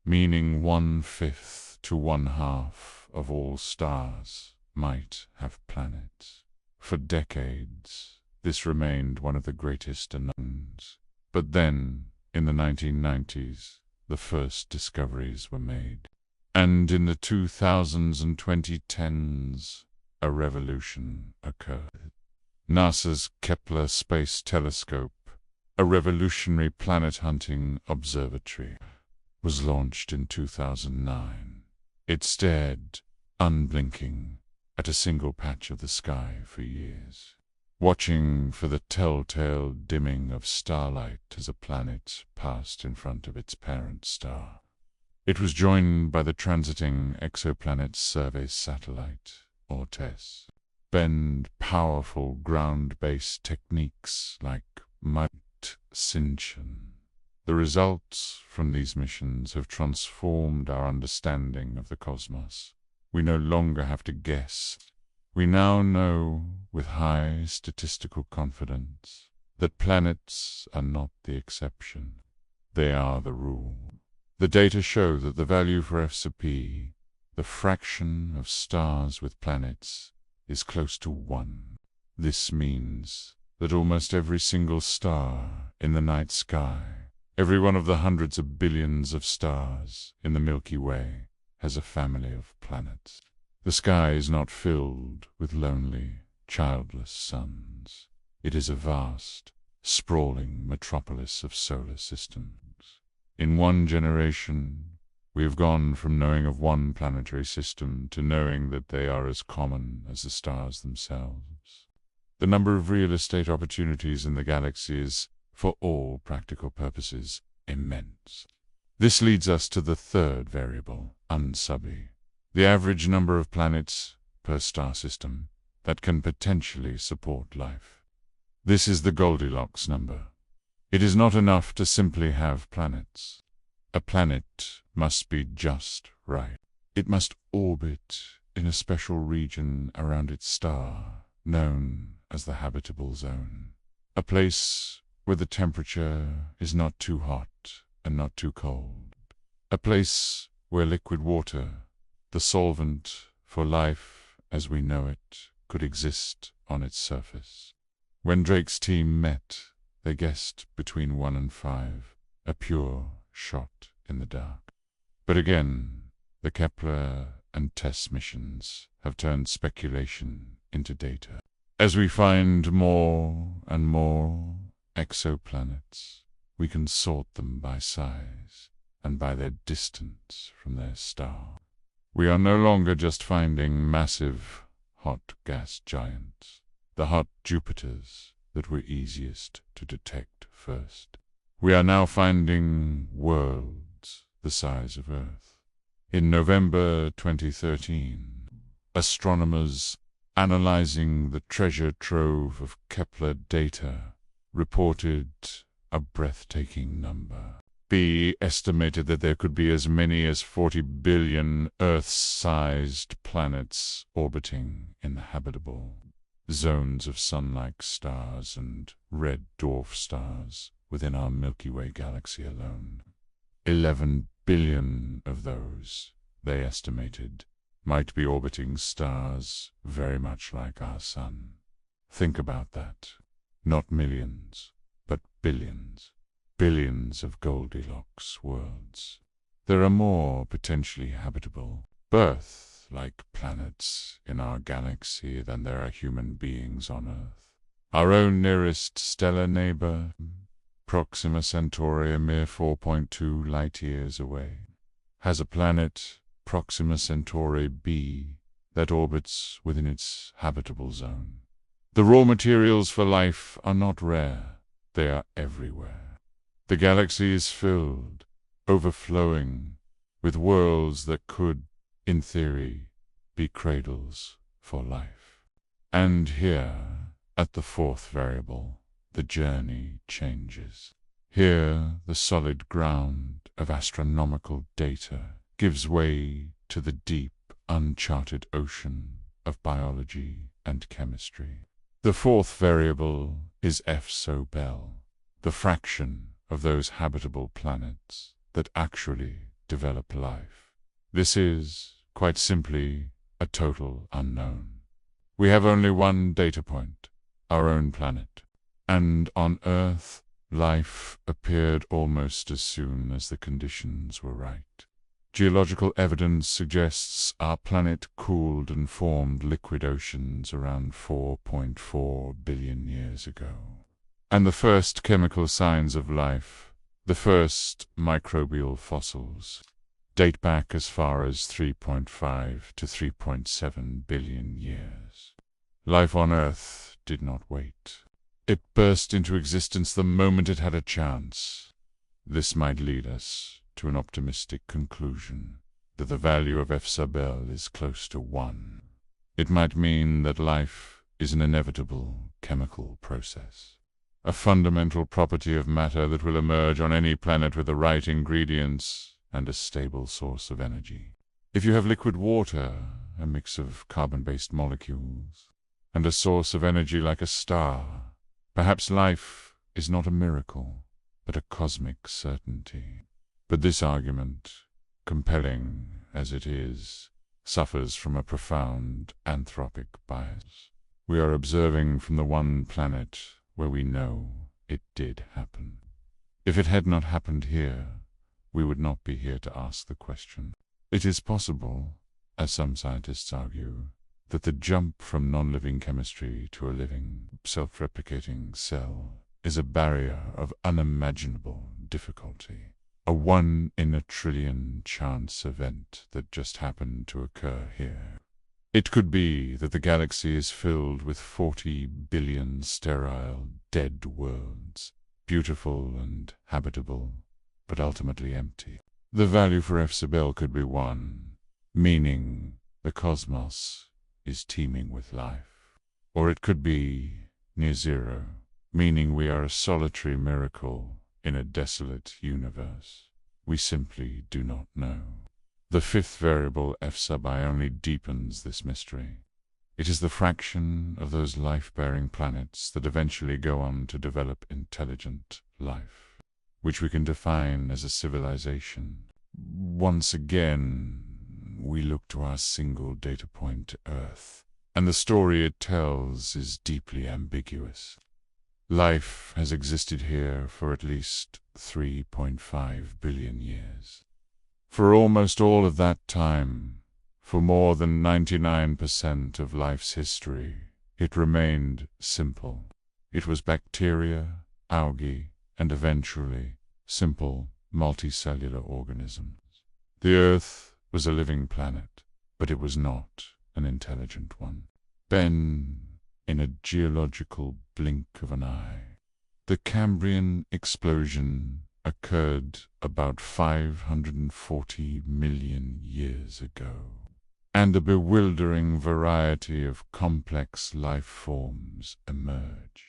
meaning 1/5 to 1/2 of all stars might have planets. For decades, this remained one of the greatest unknowns. But then, in the 1990s, the first discoveries were made. And in the 2000s and 2010s, a revolution occurred. NASA's Kepler Space Telescope, a revolutionary planet-hunting observatory, was launched in 2009. It stared, unblinking, at a single patch of the sky for years, watching for the telltale dimming of starlight as a planet passed in front of its parent star. It was joined by the Transiting Exoplanet Survey Satellite, or TESS, bend powerful ground-based techniques like Synchron. The results from these missions have transformed our understanding of the cosmos. We no longer have to guess. We now know with high statistical confidence that planets are not the exception. They are the rule. The data show that the value for F-sub-p, the fraction of stars with planets, is close to 1. This means that almost every single star in the night sky, every one of the hundreds of billions of stars in the Milky Way, has a family of planets. The sky is not filled with lonely, childless suns. It is a vast, sprawling metropolis of solar systems. In one generation, we have gone from knowing of one planetary system to knowing that they are as common as the stars themselves. The number of real estate opportunities in the galaxy is, for all practical purposes, immense. This leads us to the third variable, unsubby, the average number of planets per star system that can potentially support life. This is the Goldilocks number. It is not enough to simply have planets. A planet must be just right. It must orbit in a special region around its star, known as the habitable zone. A place where the temperature is not too hot and not too cold. A place where liquid water, the solvent for life as we know it, could exist on its surface. When Drake's team met, they guessed between 1 and 5, a pure shot in the dark. But again, the Kepler and TESS missions have turned speculation into data. As we find more and more exoplanets, we can sort them by size and by their distance from their star. We are no longer just finding massive, hot gas giants, the hot Jupiters that were easiest to detect first. We are now finding worlds the size of Earth. In November 2013, astronomers analyzing the treasure trove of Kepler data reported a breathtaking number. B estimated that there could be as many as 40 billion Earth-sized planets orbiting in the habitable zones of sun-like stars and red dwarf stars within our Milky Way galaxy alone. 11 billion of those, they estimated, might be orbiting stars very much like our Sun. Think about that. Not millions, but billions. Billions of Goldilocks worlds. There are more potentially habitable, Earth-like planets in our galaxy than there are human beings on Earth. Our own nearest stellar neighbor, Proxima Centauri, a mere 4.2 light-years away, has a planet, Proxima Centauri b, that orbits within its habitable zone. The raw materials for life are not rare, they are everywhere. The galaxy is filled, overflowing, with worlds that could, in theory, be cradles for life. And here, at the fourth variable, the journey changes. Here, the solid ground of astronomical data gives way to the deep, uncharted ocean of biology and chemistry. The fourth variable is F-SO-Bel, the fraction of those habitable planets that actually develop life. This is, quite simply, a total unknown. We have only one data point, our own planet, and on Earth, life appeared almost as soon as the conditions were right. Geological evidence suggests our planet cooled and formed liquid oceans around 4.4 billion years ago. And the first chemical signs of life, the first microbial fossils, date back as far as 3.5 to 3.7 billion years. Life on Earth did not wait. It burst into existence the moment it had a chance. This might lead us to an optimistic conclusion that the value of F-SO-Bel is close to 1. It might mean that life is an inevitable chemical process, a fundamental property of matter that will emerge on any planet with the right ingredients and a stable source of energy. If you have liquid water, a mix of carbon-based molecules, and a source of energy like a star, perhaps life is not a miracle, but a cosmic certainty. But this argument, compelling as it is, suffers from a profound anthropic bias. We are observing from the one planet where we know it did happen. If it had not happened here, we would not be here to ask the question. It is possible, as some scientists argue, that the jump from non-living chemistry to a living, self-replicating cell is a barrier of unimaginable difficulty, a 1 in a trillion chance event that just happened to occur here. It could be that the galaxy is filled with 40 billion sterile, dead worlds, beautiful and habitable, but ultimately empty. The value for F-SO-Bel could be 1, meaning the cosmos is teeming with life. Or it could be near 0, meaning we are a solitary miracle in a desolate universe. We simply do not know. The fifth variable, F-SO-Bi, only deepens this mystery. It is the fraction of those life-bearing planets that eventually go on to develop intelligent life, which we can define as a civilization. Once again, we look to our single data point, Earth, and the story it tells is deeply ambiguous. Life has existed here for at least 3.5 billion years. For almost all of that time, for more than 99% of life's history, it remained simple. It was bacteria, algae, and eventually simple multicellular organisms. The Earth was a living planet, but it was not an intelligent one. Then, in a geological blink of an eye, the Cambrian explosion occurred about 540 million years ago, and a bewildering variety of complex life forms emerged.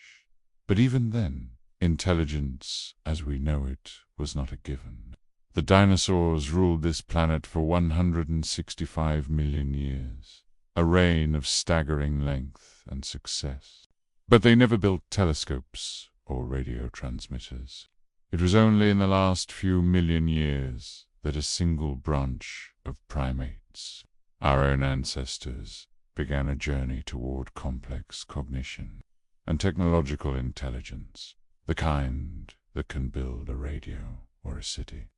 But even then, intelligence as we know it was not a given. The dinosaurs ruled this planet for 165 million years, a reign of staggering length and success. But they never built telescopes or radio transmitters. It was only in the last few million years that a single branch of primates, our own ancestors, began a journey toward complex cognition and technological intelligence, the kind that can build a radio or a city,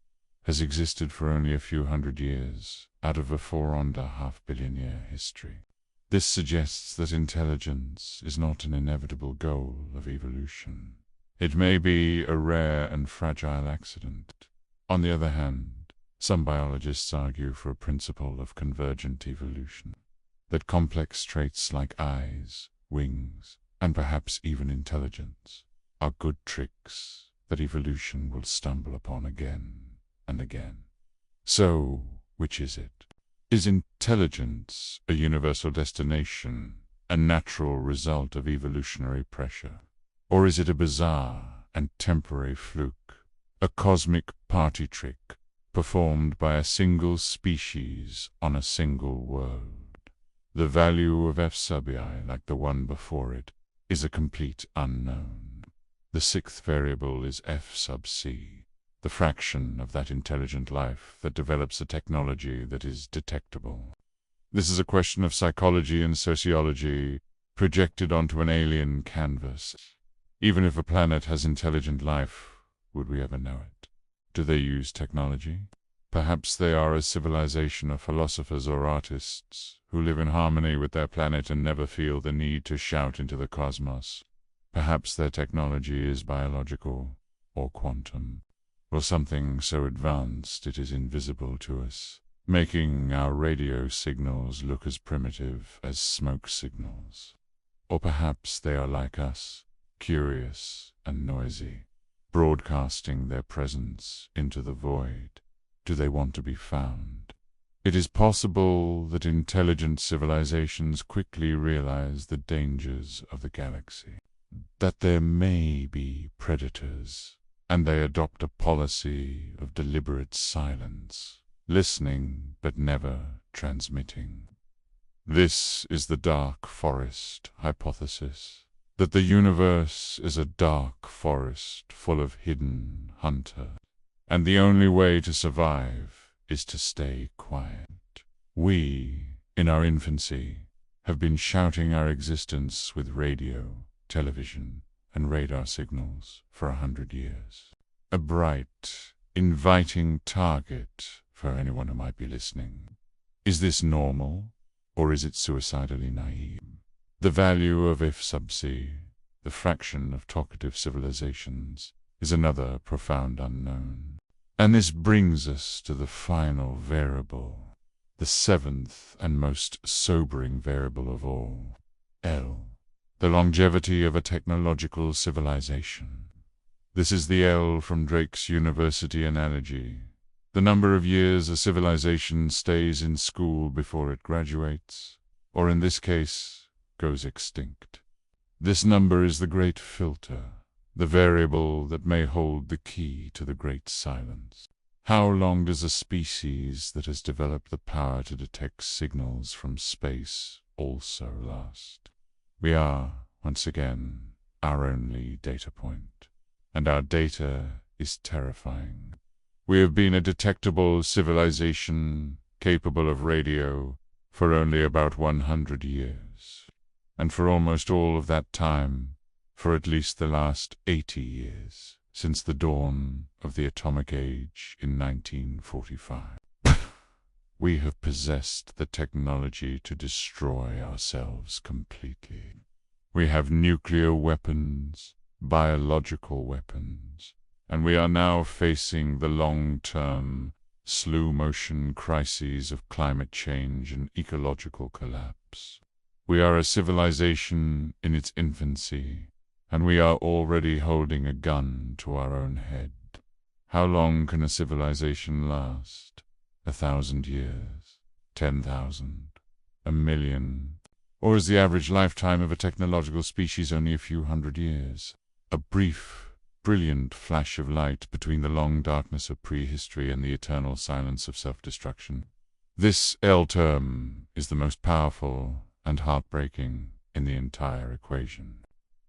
has existed for only a few hundred years out of a 4.5 billion year history. This suggests that intelligence is not an inevitable goal of evolution. It may be a rare and fragile accident. On the other hand, some biologists argue for a principle of convergent evolution, that complex traits like eyes, wings, and perhaps even intelligence are good tricks that evolution will stumble upon again and again. So, which is it? Is intelligence a universal destination, a natural result of evolutionary pressure? Or is it a bizarre and temporary fluke, a cosmic party trick performed by a single species on a single world? The value of F sub I, like the one before it, is a complete unknown. The sixth variable is F sub C, the fraction of that intelligent life that develops a technology that is detectable. This is a question of psychology and sociology projected onto an alien canvas. Even if a planet has intelligent life, would we ever know it? Do they use technology? Perhaps they are a civilization of philosophers or artists who live in harmony with their planet and never feel the need to shout into the cosmos. Perhaps their technology is biological or quantum, or something so advanced it is invisible to us, making our radio signals look as primitive as smoke signals. Or perhaps they are like us, curious and noisy, broadcasting their presence into the void. Do they want to be found? It is possible that intelligent civilizations quickly realize the dangers of the galaxy, that there may be predators, and they adopt a policy of deliberate silence, listening but never transmitting. This is the dark forest hypothesis, that the universe is a dark forest full of hidden hunters, and the only way to survive is to stay quiet. We, in our infancy, have been shouting our existence with radio, television, and radar signals for 100 years. A bright, inviting target for anyone who might be listening. Is this normal, or is it suicidally naive? The value of F sub C, the fraction of talkative civilizations, is another profound unknown. And this brings us to the final variable, the seventh and most sobering variable of all, L, the longevity of a technological civilization. This is the L from Drake's university analogy, the number of years a civilization stays in school before it graduates, or in this case, goes extinct. This number is the great filter, the variable that may hold the key to the great silence. How long does a species that has developed the power to detect signals from space also last? We are, once again, our only data point, and our data is terrifying. We have been a detectable civilization capable of radio for only about 100 years, and for almost all of that time, for at least the last 80 years, since the dawn of the atomic age in 1945. We have possessed the technology to destroy ourselves completely. We have nuclear weapons, biological weapons, and we are now facing the long-term, slow-motion crises of climate change and ecological collapse. We are a civilization in its infancy, and we are already holding a gun to our own head. How long can a civilization last? 1,000 years? 10,000? 1,000,000? Or is the average lifetime of a technological species only a few hundred years? A brief, brilliant flash of light between the long darkness of prehistory and the eternal silence of self-destruction? This L term is the most powerful and heartbreaking in the entire equation.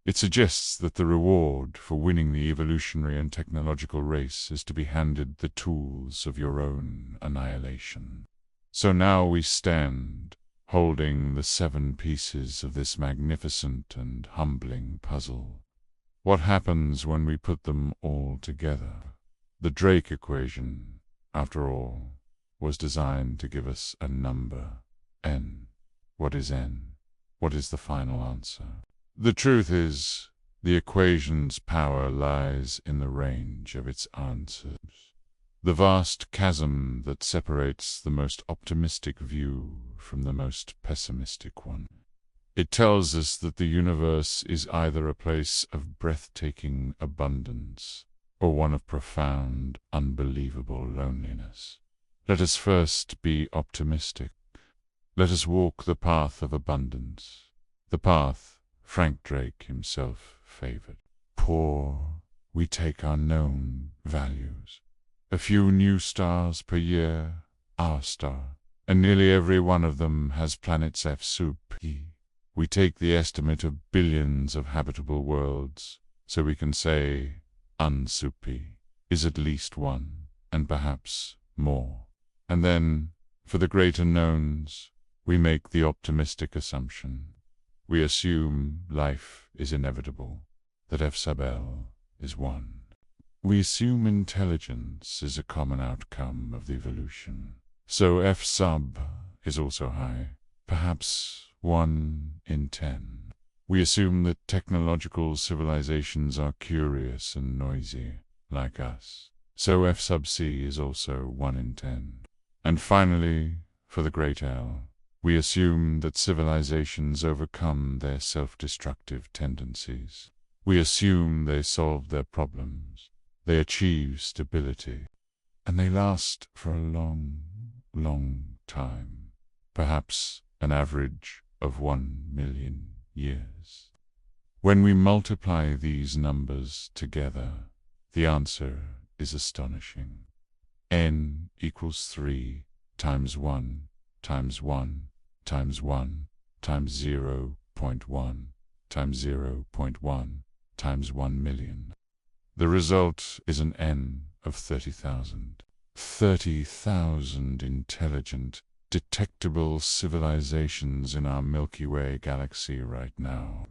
It suggests that the reward for winning the evolutionary and technological race is to be handed the tools of your own annihilation. So now we stand, holding the 7 pieces of this magnificent and humbling puzzle. What happens when we put them all together? The Drake equation, after all, was designed to give us a number, n. What is n? What is the final answer? The truth is, the equation's power lies in the range of its answers. The vast chasm that separates the most optimistic view from the most pessimistic one. It tells us that the universe is either a place of breathtaking abundance or one of profound, unbelievable loneliness. Let us first be optimistic. Let us walk the path of abundance, the path Frank Drake himself favored. Poor, we take our known values. A few new stars per year, our star, and nearly every one of them has planets F sub p. We take the estimate of billions of habitable worlds, so we can say un sub p is at least one, and perhaps more. And then, for the great unknowns, we make the optimistic assumption. We assume life is inevitable, that F sub L is 1. We assume intelligence is a common outcome of the evolution. So F sub is also high, perhaps 1 in 10. We assume that technological civilizations are curious and noisy, like us. So F sub C is also 1 in 10. And finally, for the great L, we assume that civilizations overcome their self-destructive tendencies. We assume they solve their problems, they achieve stability, and they last for a long, long time, perhaps an average of 1 million years. When we multiply these numbers together, the answer is astonishing. N equals 3 times 1 times 1 times 1 times 0.1 times 0.1 times 1 million. The result is an N of 30,000. 30,000 intelligent, detectable civilizations in our Milky Way galaxy right now.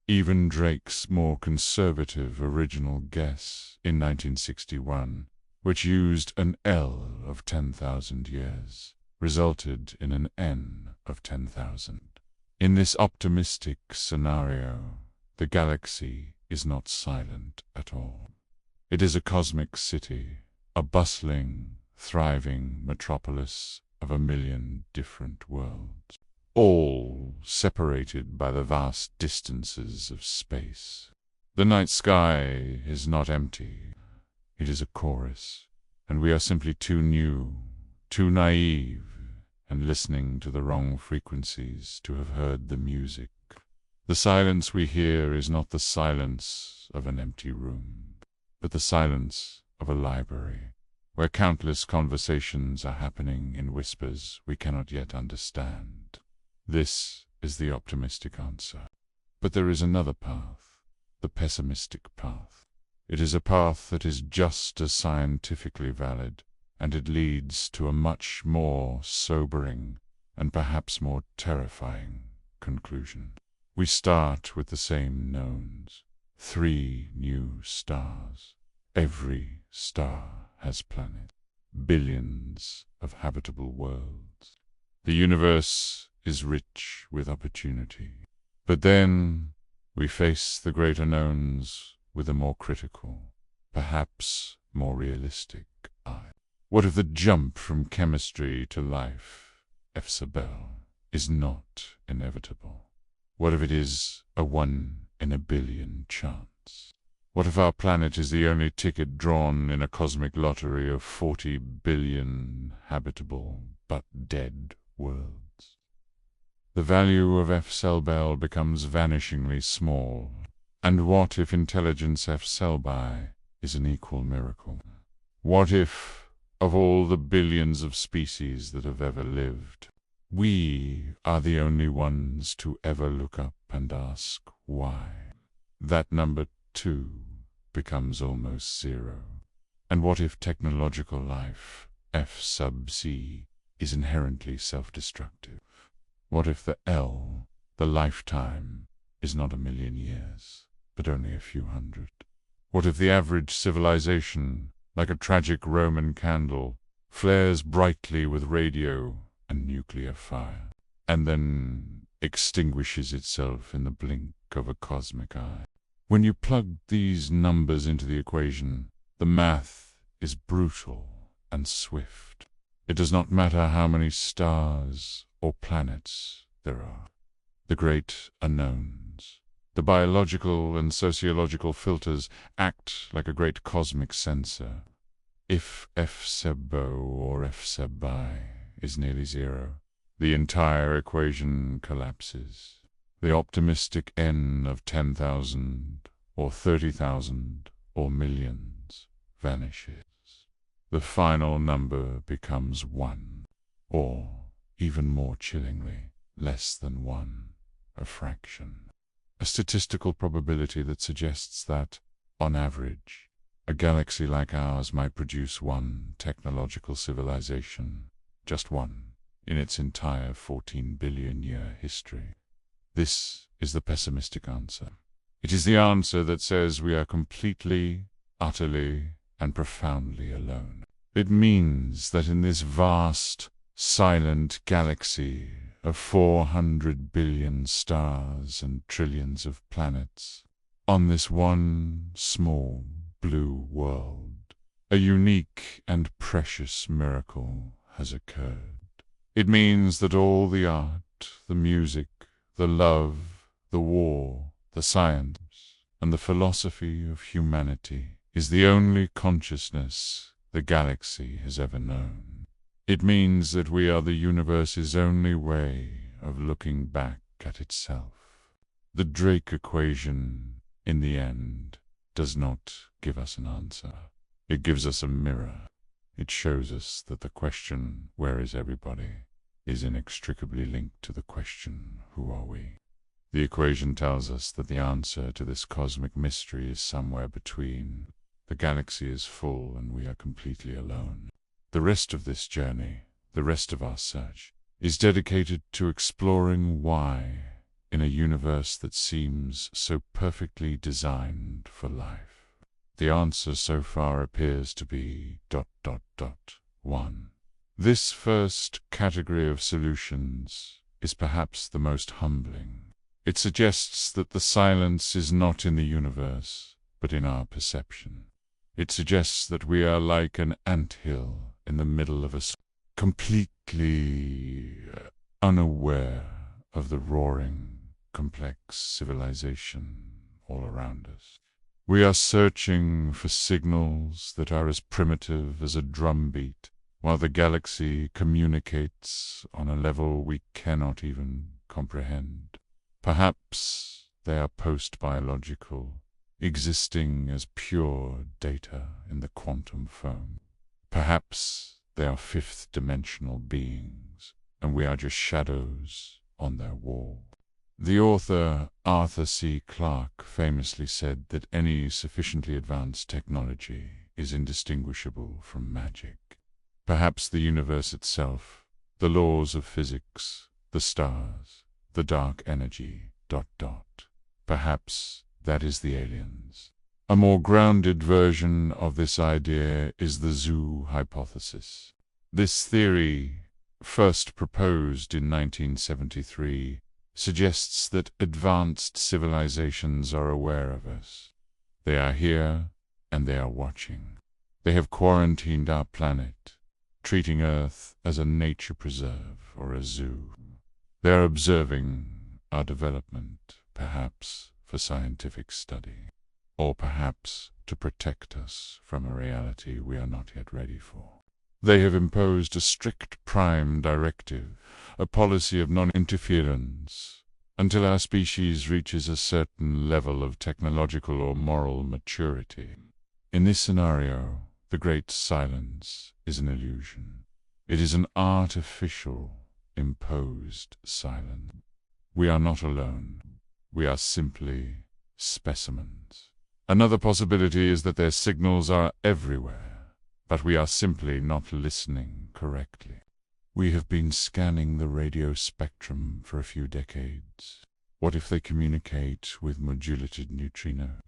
Even Drake's more conservative original guess in 1961, which used an L of 10,000 years, resulted in an N of 10,000. In this optimistic scenario, the galaxy is not silent at all. It is a cosmic city, a bustling, thriving metropolis of 1 million different worlds, all separated by the vast distances of space. The night sky is not empty. It is a chorus, and we are simply too new, too naive, and listening to the wrong frequencies to have heard the music. The silence we hear is not the silence of an empty room, but the silence of a library, where countless conversations are happening in whispers we cannot yet understand. This is the optimistic answer. But there is another path, the pessimistic path. It is a path that is just as scientifically valid, and it leads to a much more sobering and perhaps more terrifying conclusion. We start with the same knowns. 3 new stars. Every star has planets. Billions of habitable worlds. The universe is rich with opportunity. But then we face the greater knowns with a more critical, perhaps more realistic eye. What if the jump from chemistry to life, F sub L, is not inevitable? What if it is a 1 in a billion chance? What if our planet is the only ticket drawn in a cosmic lottery of 40 billion habitable but dead worlds? The value of F sub L becomes vanishingly small. And what if intelligence F sub I is an equal miracle? What if, of all the billions of species that have ever lived, we are the only ones to ever look up and ask why? that number too becomes almost zero. And what if technological life, F sub c, is inherently self-destructive? What if the L, the lifetime, is not 1,000,000 years, but only a few hundred? What if the average civilization, like a tragic Roman candle, flares brightly with radio and nuclear fire, and then extinguishes itself in the blink of a cosmic eye? When you plug these numbers into the equation, the math is brutal and swift. It does not matter how many stars or planets there are. The great unknowns, the biological and sociological filters act like a great cosmic sensor. If F sub O or F sub I is nearly zero, the entire equation collapses. The optimistic N of 10,000 or 30,000 or millions vanishes. The final number becomes 1, or, even more chillingly, less than 1, a fraction. A statistical probability that suggests that, on average, a galaxy like ours might produce one technological civilization, just one, in its entire 14-billion-year history. This is the pessimistic answer. It is the answer that says we are completely, utterly, and profoundly alone. It means that in this vast, silent galaxy of 400 billion stars and trillions of planets, on this one small blue world, a unique and precious miracle has occurred. It means that all the art, the music, the love, the war, the science, and the philosophy of humanity is the only consciousness the galaxy has ever known. It means that we are the universe's only way of looking back at itself. The Drake equation, in the end, does not give us an answer. It gives us a mirror. It shows us that the question, where is everybody, is inextricably linked to the question, who are we? The equation tells us that the answer to this cosmic mystery is somewhere between. The galaxy is full and we are completely alone. The rest of this journey, the rest of our search, is dedicated to exploring why, in a universe that seems so perfectly designed for life. The answer so far appears to be ... 1. This first category of solutions is perhaps the most humbling. It suggests that the silence is not in the universe, but in our perception. It suggests that we are like an anthill in the middle of a completely unaware of the roaring, complex civilization all around us. We are searching for signals that are as primitive as a drumbeat, while the galaxy communicates on a level we cannot even comprehend. Perhaps they are post-biological, existing as pure data in the quantum foam. Perhaps they are fifth-dimensional beings, and we are just shadows on their wall. The author Arthur C. Clarke famously said that any sufficiently advanced technology is indistinguishable from magic. Perhaps the universe itself, the laws of physics, the stars, the dark energy, ... Perhaps that is the aliens. A more grounded version of this idea is the zoo hypothesis. This theory, first proposed in 1973, suggests that advanced civilizations are aware of us. They are here, and they are watching. They have quarantined our planet, treating Earth as a nature preserve or a zoo. They are observing our development, perhaps for scientific study, or perhaps to protect us from a reality we are not yet ready for. They have imposed a strict prime directive, a policy of non-interference, until our species reaches a certain level of technological or moral maturity. In this scenario, the great silence is an illusion. It is an artificial, imposed silence. We are not alone. We are simply specimens. Another possibility is that their signals are everywhere, but we are simply not listening correctly. We have been scanning the radio spectrum for a few decades. What if they communicate with modulated neutrinos?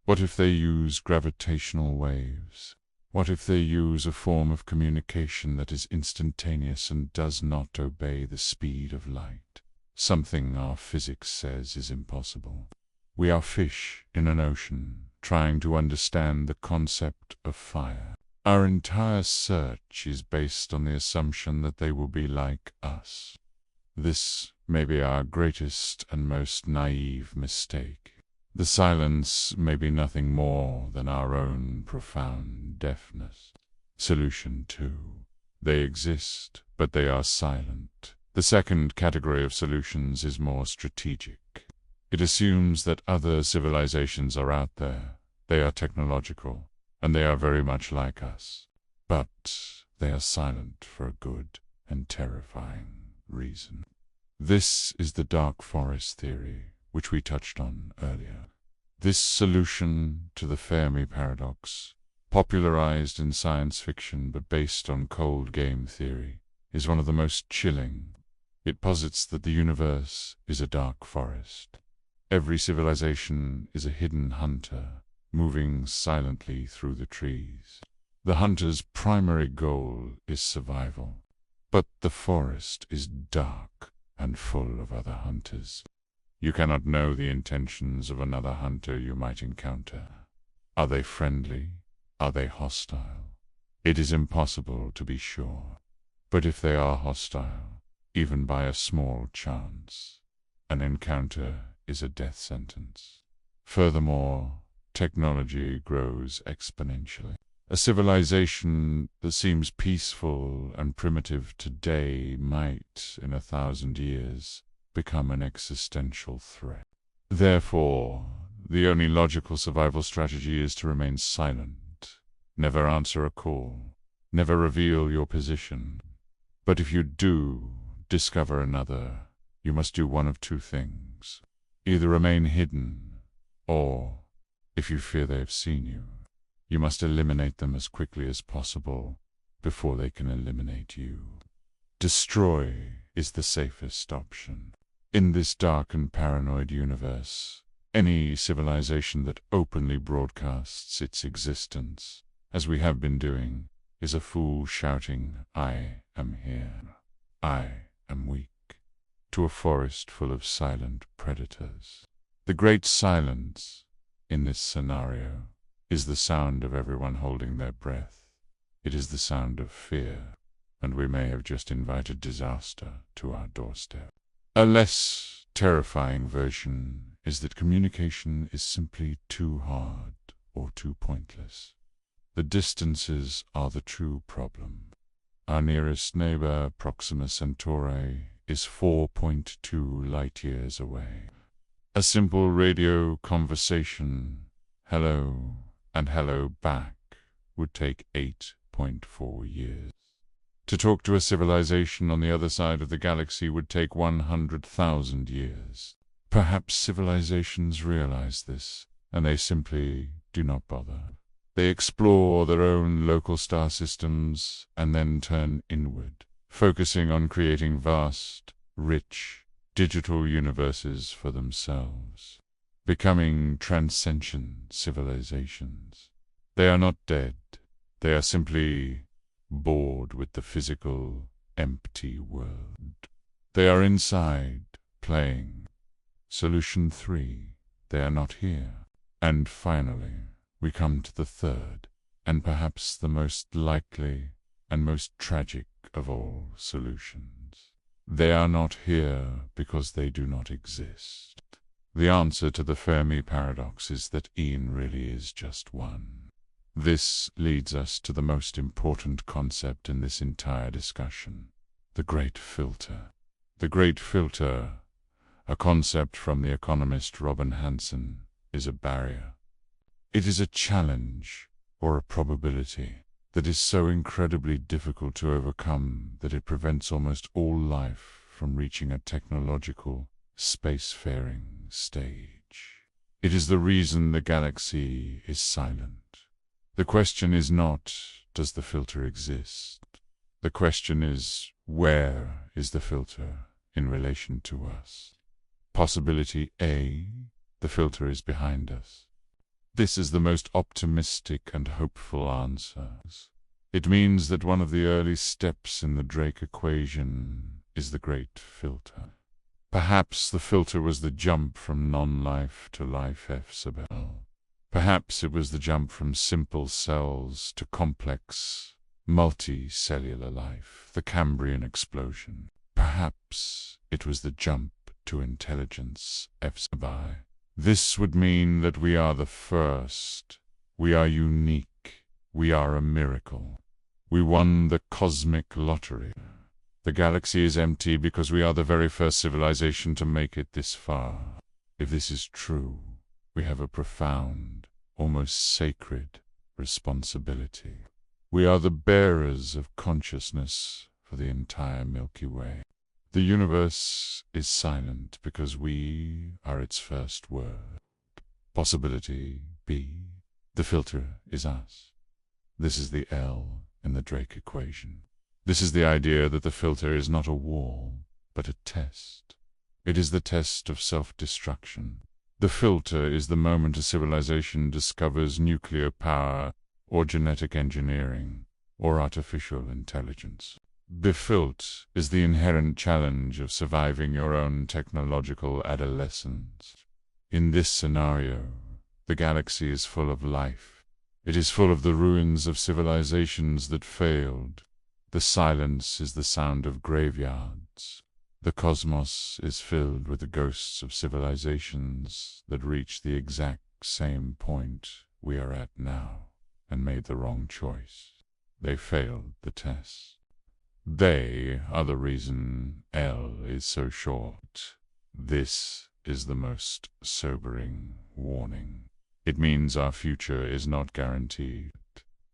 What if they use gravitational waves? What if they use a form of communication that is instantaneous and does not obey the speed of light? Something our physics says is impossible. We are fish in an ocean, trying to understand the concept of fire. Our entire search is based on the assumption that they will be like us. This may be our greatest and most naive mistake. The silence may be nothing more than our own profound deafness. Solution 2. They exist, but they are silent. The second category of solutions is more strategic. It assumes that other civilizations are out there. They are technological, and they are very much like us. But they are silent for a good and terrifying reason. This is the dark forest theory, which we touched on earlier. This solution to the Fermi Paradox, popularized in science fiction but based on cold game theory, is one of the most chilling. It posits that the universe is a dark forest. Every civilization is a hidden hunter, moving silently through the trees. The hunter's primary goal is survival, but the forest is dark and full of other hunters. You cannot know the intentions of another hunter you might encounter. Are they friendly? Are they hostile? It is impossible to be sure. But if they are hostile, even by a small chance, an encounter is a death sentence. Furthermore, technology grows exponentially. A civilization that seems peaceful and primitive today might, in 1,000 years, become an existential threat. Therefore, the only logical survival strategy is to remain silent, never answer a call, never reveal your position. But if you do discover another, you must do one of two things. Either remain hidden, or, if you fear they have seen you, you must eliminate them as quickly as possible before they can eliminate you. Destroy is the safest option. In this dark and paranoid universe, any civilization that openly broadcasts its existence, as we have been doing, is a fool shouting, "I am here. I am weak," to a forest full of silent predators. The great silence, in this scenario, is the sound of everyone holding their breath. It is the sound of fear, and we may have just invited disaster to our doorstep. A less terrifying version is that communication is simply too hard or too pointless. The distances are the true problem. Our nearest neighbor, Proxima Centauri, is 4.2 light-years away. A simple radio conversation, hello and hello back, would take 8.4 years. To talk to a civilization on the other side of the galaxy would take 100,000 years. Perhaps civilizations realize this, and they simply do not bother. They explore their own local star systems and then turn inward, focusing on creating vast, rich, digital universes for themselves, becoming transcendent civilizations. They are not dead. They are simply bored with the physical, empty world. They are inside, playing. Solution 3. They are not here. And finally, we come to the third, and perhaps the most likely and most tragic of all solutions. They are not here because they do not exist. The answer to the Fermi Paradox is that Ian really is just one. This leads us to the most important concept in this entire discussion, the Great Filter. The Great Filter, a concept from the economist Robin Hanson, is a barrier. It is a challenge, or a probability, that is so incredibly difficult to overcome that it prevents almost all life from reaching a technological, spacefaring stage. It is the reason the galaxy is silent. The question is not, does the filter exist? The question is, where is the filter in relation to us? Possibility A, the filter is behind us. This is the most optimistic and hopeful answer. It means that one of the early steps in the Drake equation is the great filter. Perhaps the filter was the jump from non-life to life F-sub-L. Perhaps it was the jump from simple cells to complex, multicellular life, the Cambrian explosion. Perhaps it was the jump to intelligence F-sub-I. This would mean that we are the first. We are unique. We are a miracle. We won the cosmic lottery. The galaxy is empty because we are the very first civilization to make it this far. If this is true, we have a profound, almost sacred responsibility. We are the bearers of consciousness for the entire Milky Way. The universe is silent because we are its first word. Possibility B. The filter is us. This is the L in the Drake equation. This is the idea that the filter is not a wall, but a test. It is the test of self-destruction. The filter is the moment a civilization discovers nuclear power, or genetic engineering, or artificial intelligence. Befilt is the inherent challenge of surviving your own technological adolescence. In this scenario, the galaxy is full of life. It is full of the ruins of civilizations that failed. The silence is the sound of graveyards. The cosmos is filled with the ghosts of civilizations that reached the exact same point we are at now and made the wrong choice. They failed the test. They are the reason L is so short. This is the most sobering warning. It means our future is not guaranteed.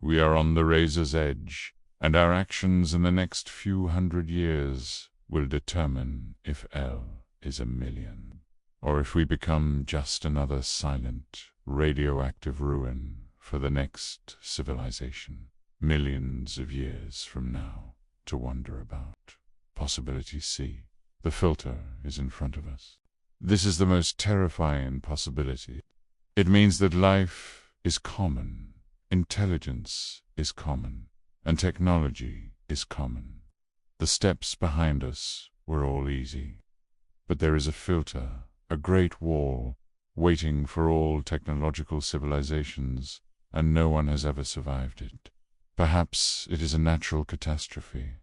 We are on the razor's edge, and our actions in the next few hundred years will determine if L is 1,000,000, or if we become just another silent, radioactive ruin for the next civilization, millions of years from now, to wonder about. Possibility C. The filter is in front of us. This is the most terrifying possibility. It means that life is common, intelligence is common, and technology is common. The steps behind us were all easy. But there is a filter, a great wall, waiting for all technological civilizations, and no one has ever survived it. Perhaps it is a natural catastrophe,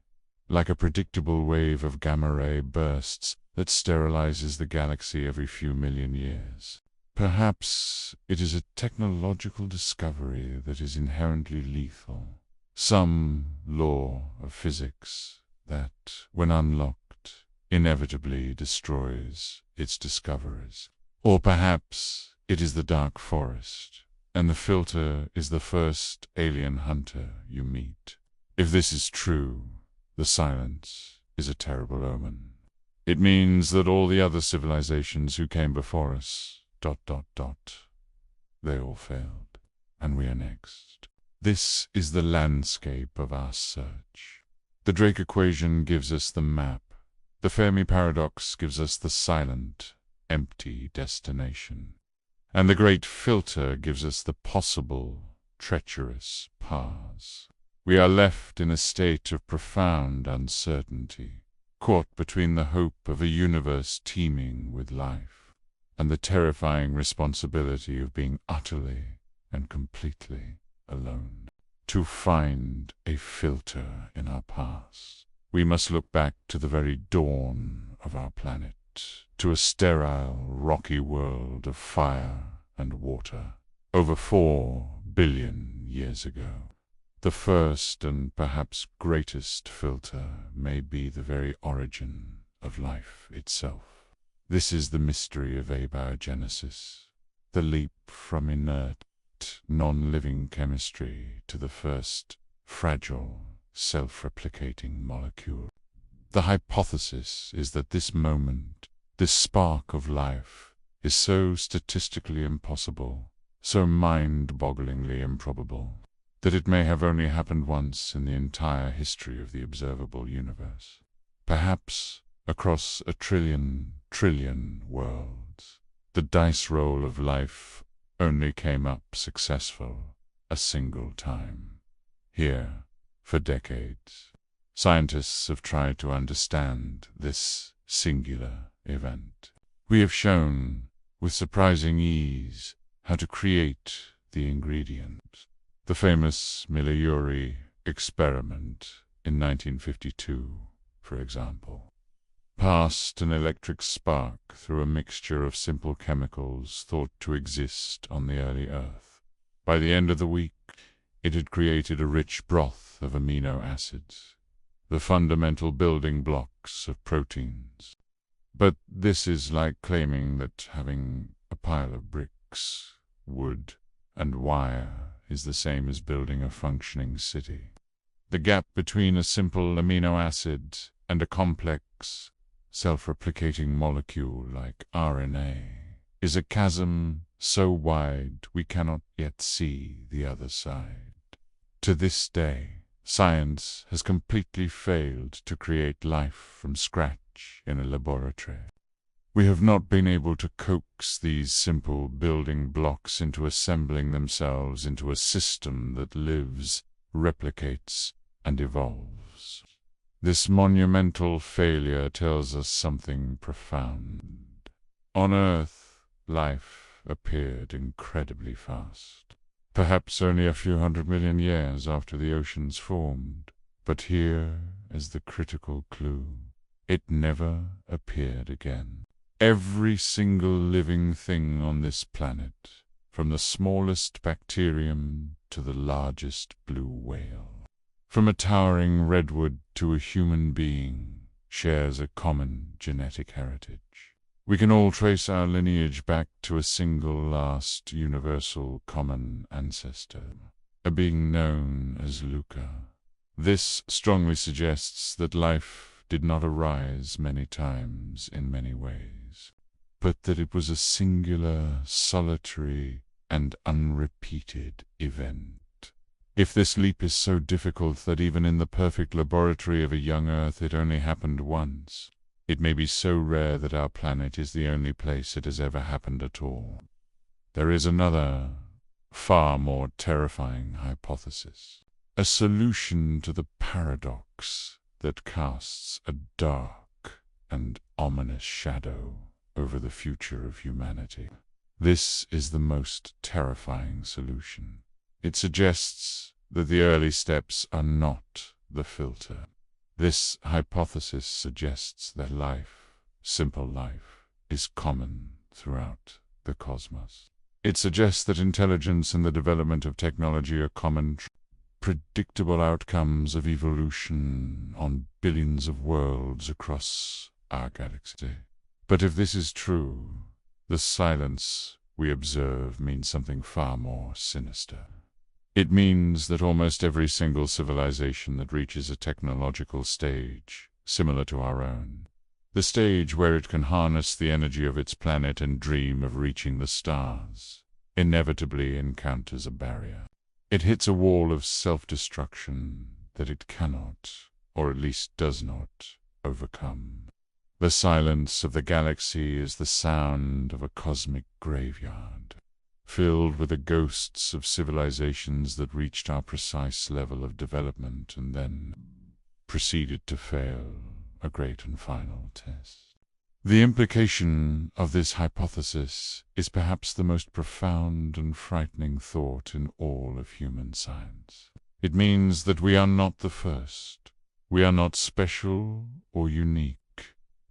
like a predictable wave of gamma-ray bursts that sterilizes the galaxy every few million years. Perhaps it is a technological discovery that is inherently lethal, some law of physics that, when unlocked, inevitably destroys its discoverers. Or perhaps it is the dark forest, and the filter is the first alien hunter you meet. If this is true, the silence is a terrible omen. It means that all the other civilizations who came before us, they all failed, and we are next. This is the landscape of our search. The Drake equation gives us the map. The Fermi Paradox gives us the silent, empty destination. And the great filter gives us the possible, treacherous paths. We are left in a state of profound uncertainty, caught between the hope of a universe teeming with life and the terrifying responsibility of being utterly and completely alone. To find a filter in our past, we must look back to the very dawn of our planet, to a sterile, rocky world of fire and water, over 4 billion years ago. The first and perhaps greatest filter may be the very origin of life itself. This is the mystery of abiogenesis, the leap from inert, non-living chemistry to the first fragile, self-replicating molecule. The hypothesis is that this moment, this spark of life, is so statistically impossible, so mind-bogglingly improbable, that it may have only happened once in the entire history of the observable universe. Perhaps across a trillion worlds, the dice roll of life only came up successful a single time. Here, for decades, scientists have tried to understand this singular event. We have shown, with surprising ease, how to create the ingredients. The famous Miller-Urey experiment in 1952, for example, passed an electric spark through a mixture of simple chemicals thought to exist on the early Earth. By the end of the week, it had created a rich broth of amino acids, the fundamental building blocks of proteins. But this is like claiming that having a pile of bricks, wood, and wire is the same as building a functioning city. The gap between a simple amino acid and a complex, self-replicating molecule like RNA is a chasm so wide we cannot yet see the other side. To this day, science has completely failed to create life from scratch in a laboratory. We have not been able to coax these simple building blocks into assembling themselves into a system that lives, replicates, and evolves. This monumental failure tells us something profound. On Earth, life appeared incredibly fast, perhaps only a few 100 million years after the oceans formed. But here is the critical clue. It never appeared again. Every single living thing on this planet, from the smallest bacterium to the largest blue whale, from a towering redwood to a human being, shares a common genetic heritage. We can all trace our lineage back to a single last universal common ancestor, a being known as Luca. This strongly suggests that life did not arise many times in many ways, but that it was a singular, solitary, and unrepeated event. If this leap is so difficult that even in the perfect laboratory of a young Earth it only happened once, it may be so rare that our planet is the only place it has ever happened at all. There is another, far more terrifying hypothesis, a solution to the paradox that casts a dark and ominous shadow over the future of humanity. This is the most terrifying solution. It suggests that the early steps are not the filter. This hypothesis suggests that life, simple life, is common throughout the cosmos. It suggests that intelligence and the development of technology are common, predictable outcomes of evolution on billions of worlds across our galaxy. But if this is true, the silence we observe means something far more sinister. It means that almost every single civilization that reaches a technological stage similar to our own, the stage where it can harness the energy of its planet and dream of reaching the stars, inevitably encounters a barrier. It hits a wall of self-destruction that it cannot, or at least does not, overcome. The silence of the galaxy is the sound of a cosmic graveyard, filled with the ghosts of civilizations that reached our precise level of development and then proceeded to fail a great and final test. The implication of this hypothesis is perhaps the most profound and frightening thought in all of human science. It means that we are not the first. We are not special or unique.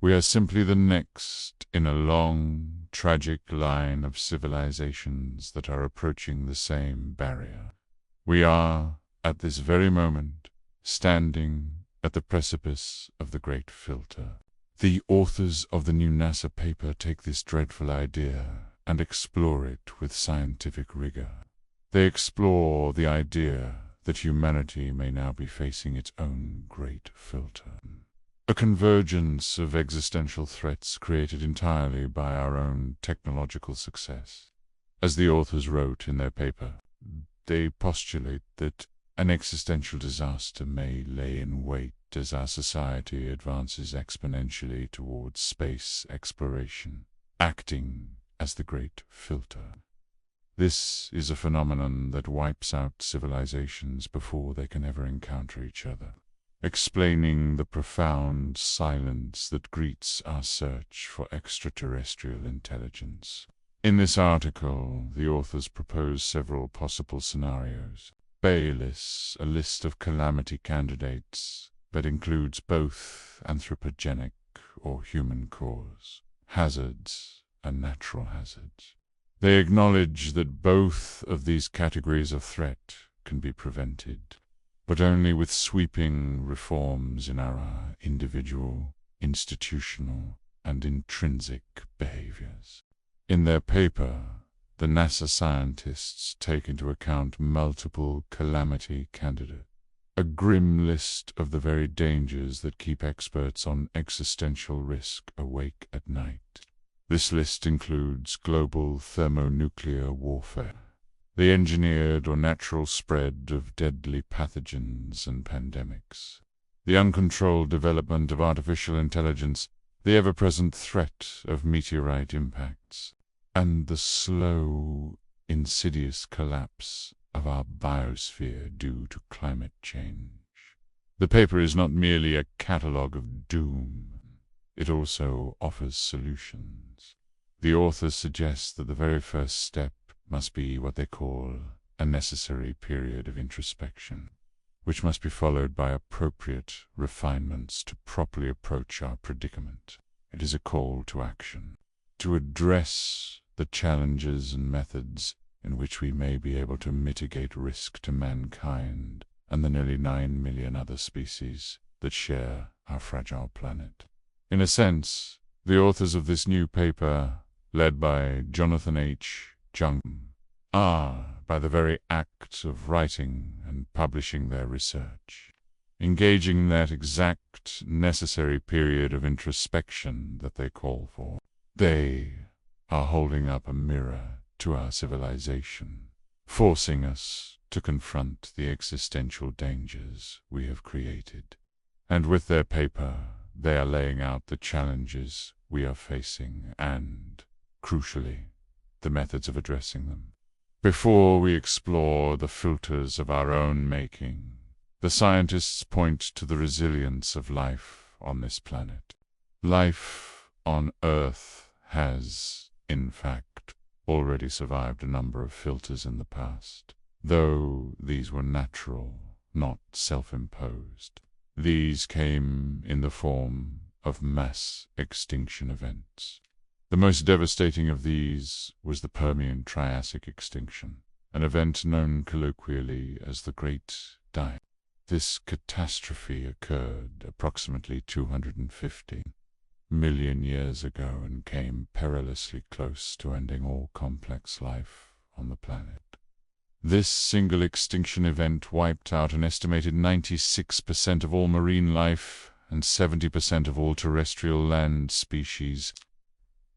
We are simply the next in a long, tragic line of civilizations that are approaching the same barrier. We are, at this very moment, standing at the precipice of the great filter. The authors of the new NASA paper take this dreadful idea and explore it with scientific rigor. They explore the idea that humanity may now be facing its own great filter. A convergence of existential threats created entirely by our own technological success. As the authors wrote in their paper, they postulate that an existential disaster may lay in wait as our society advances exponentially towards space exploration, acting as the great filter. This is a phenomenon that wipes out civilizations before they can ever encounter each other, explaining the profound silence that greets our search for extraterrestrial intelligence. In this article, the authors propose several possible scenarios. Baylis, a list of calamity candidates that includes both anthropogenic or human cause, hazards, and natural hazards. They acknowledge that both of these categories of threat can be prevented, but only with sweeping reforms in our individual, institutional, and intrinsic behaviors. In their paper, the NASA scientists take into account multiple calamity candidates, a grim list of the very dangers that keep experts on existential risk awake at night. This list includes global thermonuclear warfare, the engineered or natural spread of deadly pathogens and pandemics, the uncontrolled development of artificial intelligence, the ever-present threat of meteorite impacts, and the slow, insidious collapse of our biosphere due to climate change. The paper is not merely a catalogue of doom. It also offers solutions. The authors suggest that the very first step must be what they call a necessary period of introspection, which must be followed by appropriate refinements to properly approach our predicament. It is a call to action, to address the challenges and methods in which we may be able to mitigate risk to mankind and the nearly 9 million other species that share our fragile planet. In a sense, the authors of this new paper, led by Jonathan H. Jung, are, by the very act of writing and publishing their research, engaging in that exact necessary period of introspection that they call for. They are holding up a mirror to our civilization, forcing us to confront the existential dangers we have created. And with their paper, they are laying out the challenges we are facing and, crucially, the methods of addressing them. Before we explore the filters of our own making, the scientists point to the resilience of life on this planet. Life on Earth has, in fact, already survived a number of filters in the past, though these were natural, not self-imposed. These came in the form of mass extinction events. The most devastating of these was the Permian-Triassic extinction, an event known colloquially as the Great Dying. This catastrophe occurred approximately 250 million years ago and came perilously close to ending all complex life on the planet. This single extinction event wiped out an estimated 96% of all marine life and 70% of all terrestrial land species.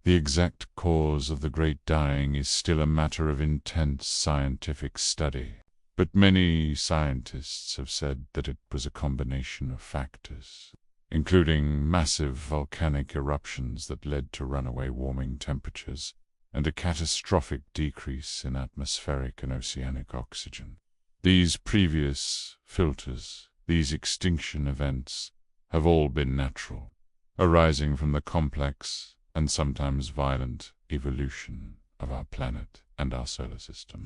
The exact cause of the Great Dying is still a matter of intense scientific study, but many scientists have said that it was a combination of factors, including massive volcanic eruptions that led to runaway warming temperatures and a catastrophic decrease in atmospheric and oceanic oxygen. These previous filters, these extinction events, have all been natural, arising from the complex and sometimes violent evolution of our planet and our solar system,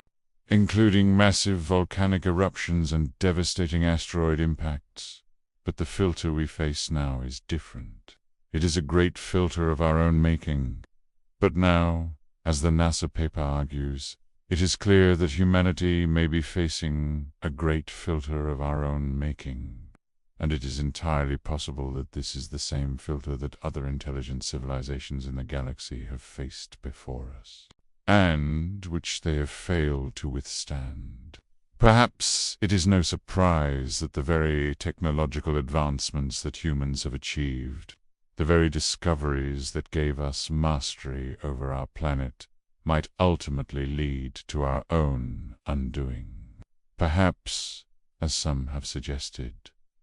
including massive volcanic eruptions and devastating asteroid impacts. But the filter we face now is different. It is a great filter of our own making. But now, as the NASA paper argues, it is clear that humanity may be facing a great filter of our own making, and it is entirely possible that this is the same filter that other intelligent civilizations in the galaxy have faced before us, and which they have failed to withstand. Perhaps it is no surprise that the very technological advancements that humans have achieved, the very discoveries that gave us mastery over our planet, might ultimately lead to our own undoing. Perhaps, as some have suggested,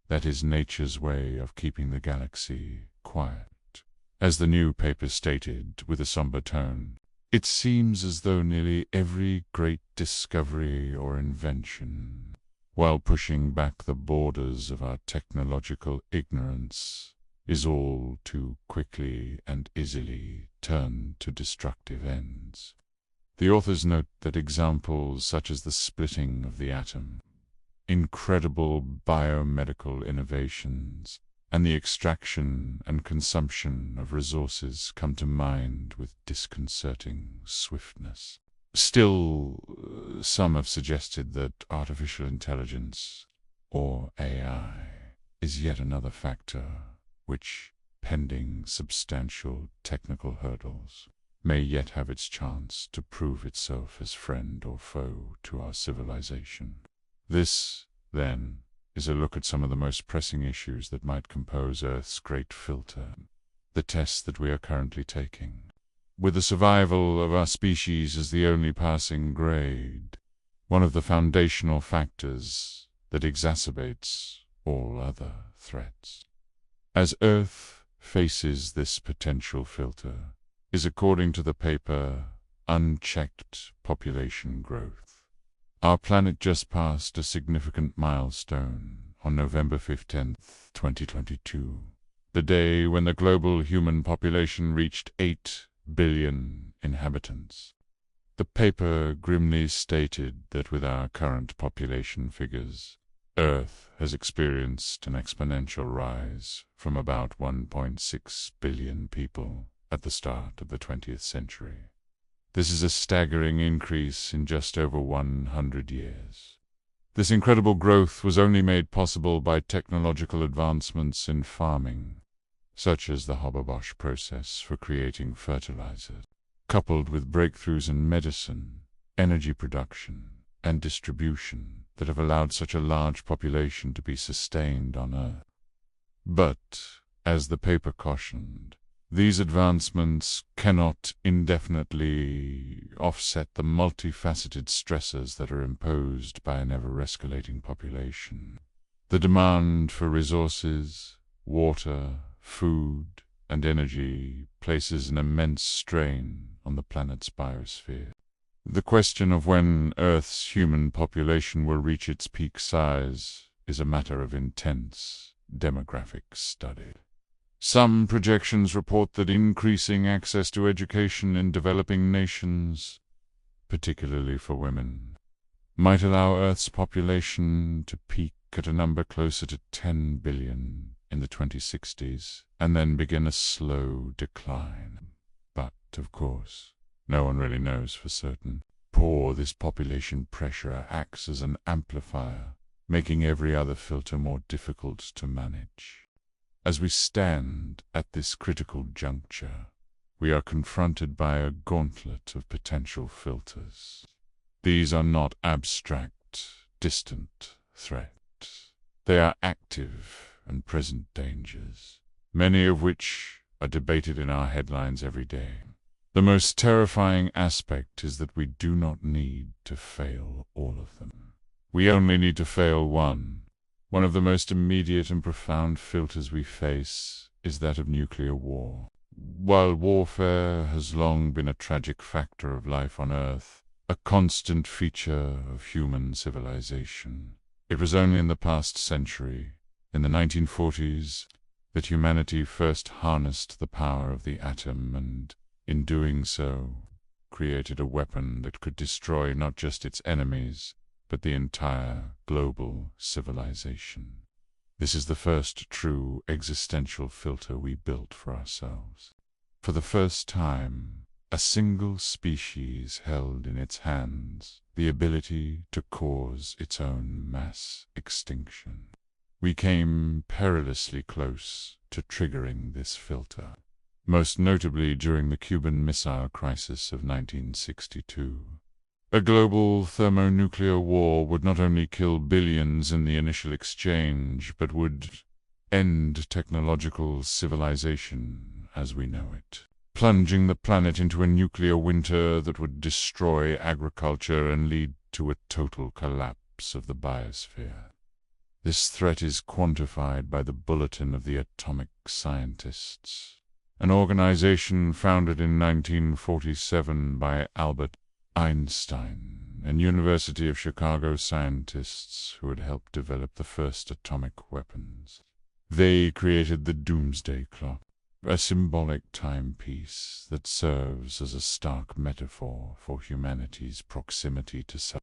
that is nature's way of keeping the galaxy quiet. As the new paper stated with a somber tone, it seems as though nearly every great discovery or invention, while pushing back the borders of our technological ignorance, is all too quickly and easily turned to destructive ends. The authors note that examples such as the splitting of the atom, incredible biomedical innovations, and the extraction and consumption of resources come to mind with disconcerting swiftness. Still, some have suggested that artificial intelligence, or AI, is yet another factor which, pending substantial technical hurdles, may yet have its chance to prove itself as friend or foe to our civilization. This, then, is a look at some of the most pressing issues that might compose Earth's great filter, the test that we are currently taking. With the survival of our species as the only passing grade, one of the foundational factors that exacerbates all other threats. As Earth faces this potential filter, is, according to the paper, unchecked population growth. Our planet just passed a significant milestone on November 15th, 2022, the day when the global human population reached 8 billion inhabitants. The paper grimly stated that with our current population figures, Earth has experienced an exponential rise from about 1.6 billion people at the start of the 20th century. This is a staggering increase in just over 100 years. This incredible growth was only made possible by technological advancements in farming, such as the Haber-Bosch process for creating fertilizers, coupled with breakthroughs in medicine, energy production, and distribution that have allowed such a large population to be sustained on Earth. But, as the paper cautioned, these advancements cannot indefinitely offset the multifaceted stressors that are imposed by an ever-escalating population. The demand for resources, water, food, and energy places an immense strain on the planet's biosphere. The question of when Earth's human population will reach its peak size is a matter of intense demographic study. Some projections report that increasing access to education in developing nations, particularly for women, might allow Earth's population to peak at a number closer to 10 billion in the 2060s, and then begin a slow decline. But, of course, no one really knows for certain. This population pressure acts as an amplifier, making every other filter more difficult to manage. As we stand at this critical juncture, we are confronted by a gauntlet of potential filters. These are not abstract, distant threats. They are active and present dangers, many of which are debated in our headlines every day. The most terrifying aspect is that we do not need to fail all of them. We only need to fail one. One of the most immediate and profound filters we face is that of nuclear war. While warfare has long been a tragic factor of life on Earth, a constant feature of human civilization, it was only in the past century, in the 1940s, that humanity first harnessed the power of the atom and, in doing so, created a weapon that could destroy not just its enemies, but the entire global civilization. This is the first true existential filter we built for ourselves. For the first time, a single species held in its hands the ability to cause its own mass extinction. We came perilously close to triggering this filter, most notably during the Cuban Missile Crisis of 1962. A global thermonuclear war would not only kill billions in the initial exchange, but would end technological civilization as we know it, plunging the planet into a nuclear winter that would destroy agriculture and lead to a total collapse of the biosphere. This threat is quantified by the Bulletin of the Atomic Scientists, an organization founded in 1947 by Albert Einstein and University of Chicago scientists who had helped develop the first atomic weapons. They created the Doomsday Clock, a symbolic timepiece that serves as a stark metaphor for humanity's proximity to such.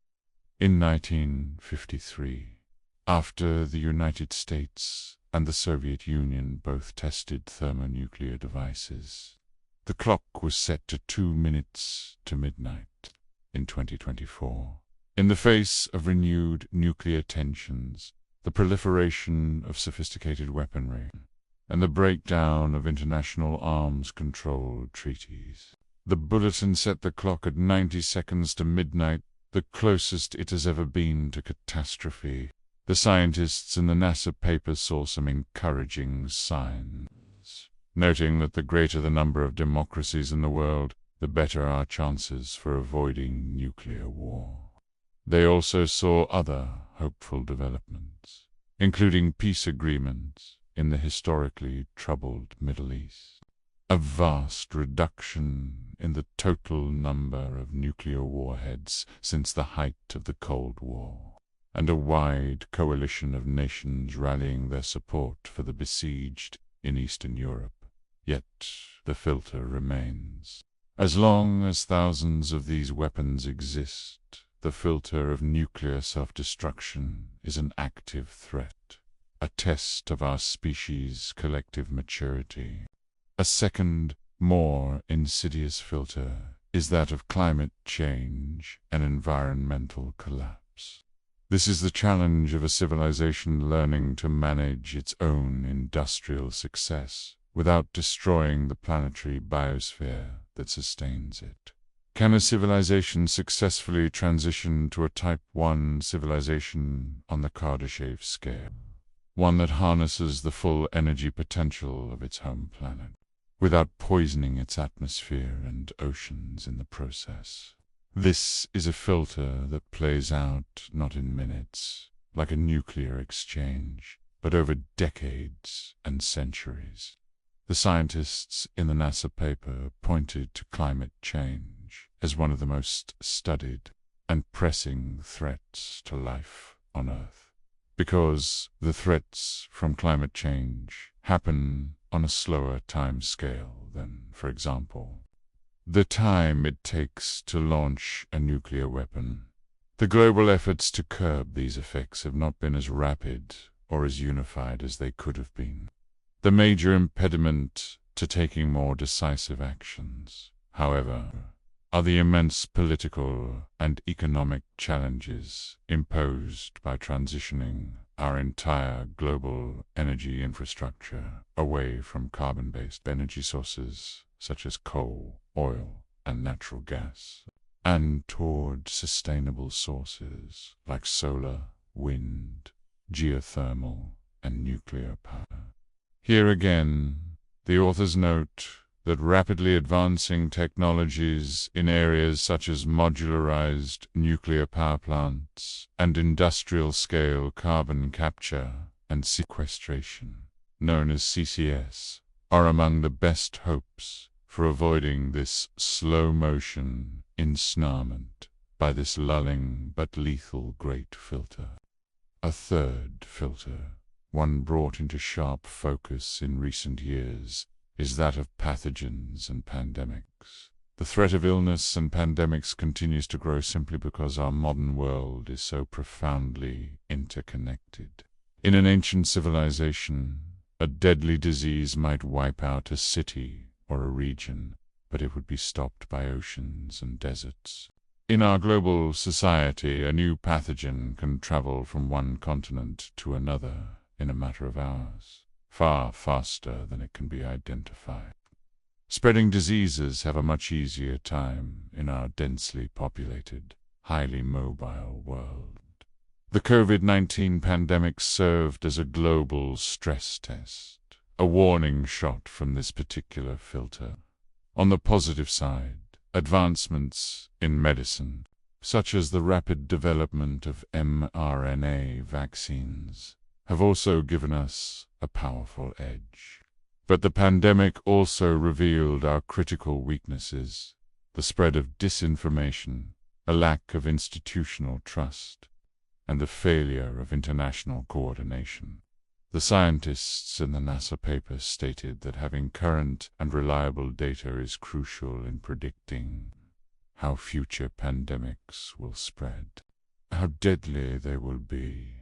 In 1953, after the United States and the Soviet Union both tested thermonuclear devices, the clock was set to 2 minutes to midnight. In 2024, in the face of renewed nuclear tensions, the proliferation of sophisticated weaponry, and the breakdown of international arms control treaties, the bulletin set the clock at 90 seconds to midnight, the closest it has ever been to catastrophe. The scientists in the NASA paper saw some encouraging signs, noting that the greater the number of democracies in the world, the better our chances for avoiding nuclear war. They also saw other hopeful developments, including peace agreements in the historically troubled Middle East, a vast reduction in the total number of nuclear warheads since the height of the Cold War, and a wide coalition of nations rallying their support for the besieged in Eastern Europe. Yet the filter remains. As long as thousands of these weapons exist, the filter of nuclear self-destruction is an active threat, a test of our species' collective maturity. A second, more insidious filter is that of climate change and environmental collapse. This is the challenge of a civilization learning to manage its own industrial success without destroying the planetary biosphere that sustains it. Can a civilization successfully transition to a Type 1 civilization on the Kardashev scale, one that harnesses the full energy potential of its home planet, without poisoning its atmosphere and oceans in the process? This is a filter that plays out not in minutes, like a nuclear exchange, but over decades and centuries. The scientists in the NASA paper pointed to climate change as one of the most studied and pressing threats to life on Earth, because the threats from climate change happen on a slower time scale than, for example, the time it takes to launch a nuclear weapon. The global efforts to curb these effects have not been as rapid or as unified as they could have been. The major impediment to taking more decisive actions, however, are the immense political and economic challenges imposed by transitioning our entire global energy infrastructure away from carbon-based energy sources such as coal, oil, and natural gas, and toward sustainable sources like solar, wind, geothermal, and nuclear power. Here again, the authors note that rapidly advancing technologies in areas such as modularized nuclear power plants and industrial-scale carbon capture and sequestration, known as CCS, are among the best hopes for avoiding this slow-motion ensnarement by this lulling but lethal great filter. A third filter, one brought into sharp focus in recent years, is that of pathogens and pandemics. The threat of illness and pandemics continues to grow simply because our modern world is so profoundly interconnected. In an ancient civilization, a deadly disease might wipe out a city or a region, but it would be stopped by oceans and deserts. In our global society, a new pathogen can travel from one continent to another in a matter of hours, far faster than it can be identified. Spreading diseases have a much easier time in our densely populated, highly mobile world. The COVID-19 pandemic served as a global stress test, a warning shot from this particular filter. On the positive side, advancements in medicine, such as the rapid development of mRNA vaccines, have also given us a powerful edge. But the pandemic also revealed our critical weaknesses: the spread of disinformation, a lack of institutional trust, and the failure of international coordination. The scientists in the NASA paper stated that having current and reliable data is crucial in predicting how future pandemics will spread, how deadly they will be,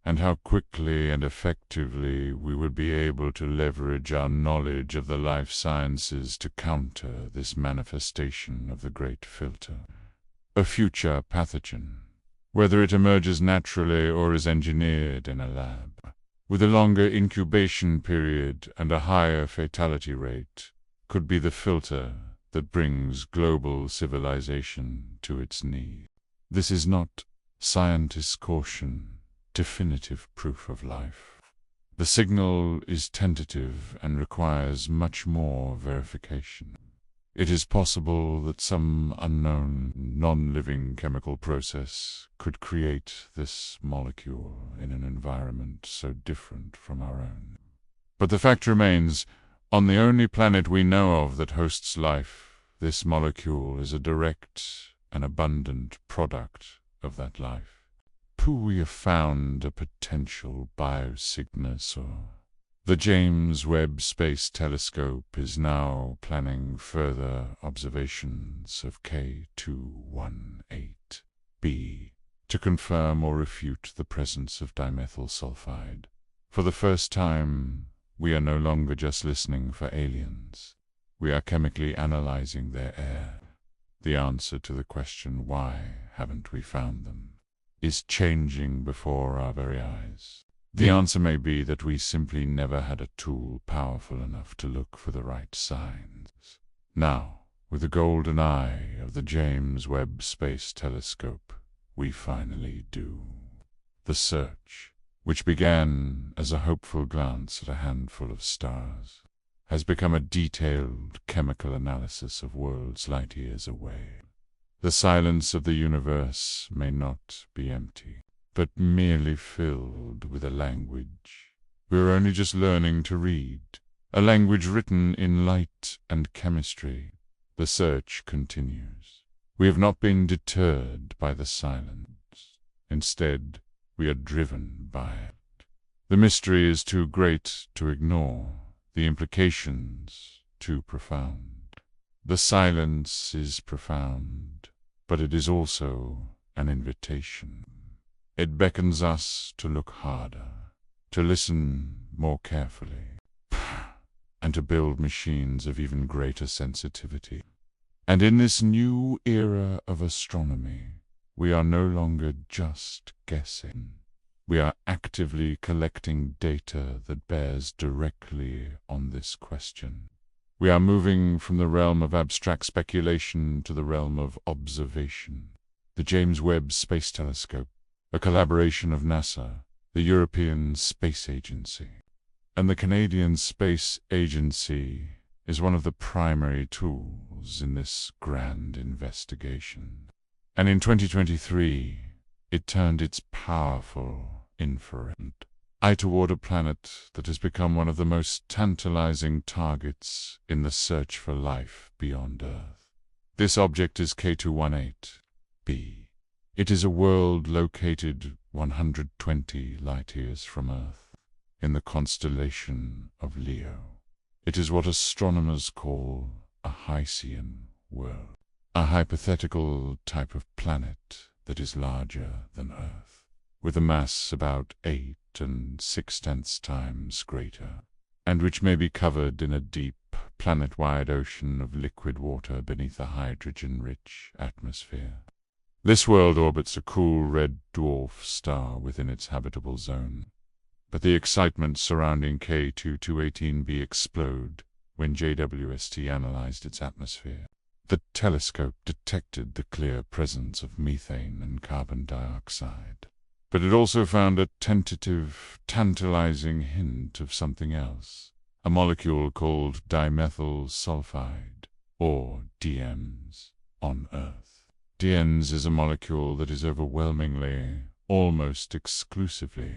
and how quickly and effectively we would be able to leverage our knowledge of the life sciences to counter this manifestation of the Great Filter. A future pathogen, whether it emerges naturally or is engineered in a lab, with a longer incubation period and a higher fatality rate, could be the filter that brings global civilization to its knees. This is not, scientists caution, definitive proof of life. The signal is tentative and requires much more verification. It is possible that some unknown, non-living chemical process could create this molecule in an environment so different from our own. But the fact remains, on the only planet we know of that hosts life, this molecule is a direct and abundant product of that life. We have found a potential biosignature. The James Webb Space Telescope is now planning further observations of K218b to confirm or refute the presence of dimethyl sulfide. For the first time, we are no longer just listening for aliens. We are chemically analyzing their air. The answer to the question, why haven't we found them, is changing before our very eyes. The answer may be that we simply never had a tool powerful enough to look for the right signs. Now, with the golden eye of the James Webb Space Telescope, we finally do. The search, which began as a hopeful glance at a handful of stars, has become a detailed chemical analysis of worlds light years away. The silence of the universe may not be empty, but merely filled with a language we are only just learning to read, a language written in light and chemistry. The search continues. We have not been deterred by the silence. Instead, we are driven by it. The mystery is too great to ignore, the implications too profound. The silence is profound, but it is also an invitation. It beckons us to look harder, to listen more carefully, and to build machines of even greater sensitivity. And in this new era of astronomy, we are no longer just guessing. We are actively collecting data that bears directly on this question. We are moving from the realm of abstract speculation to the realm of observation. The James Webb Space Telescope, a collaboration of NASA, the European Space Agency, and the Canadian Space Agency, is one of the primary tools in this grand investigation. And in 2023, it turned its powerful infrared eye toward a planet that has become one of the most tantalizing targets in the search for life beyond Earth. This object is K218b. It is a world located 120 light-years from Earth, in the constellation of Leo. It is what astronomers call a Hycean world, a hypothetical type of planet that is larger than Earth, with a mass about 8 6/10 times greater, and which may be covered in a deep, planet-wide ocean of liquid water beneath a hydrogen-rich atmosphere. This world orbits a cool red dwarf star within its habitable zone, but the excitement surrounding K218b exploded when JWST analyzed its atmosphere. The telescope detected the clear presence of methane and carbon dioxide, but it also found a tentative, tantalizing hint of something else, a molecule called dimethyl sulfide, or DMS, on Earth. DMS is a molecule that is overwhelmingly, almost exclusively,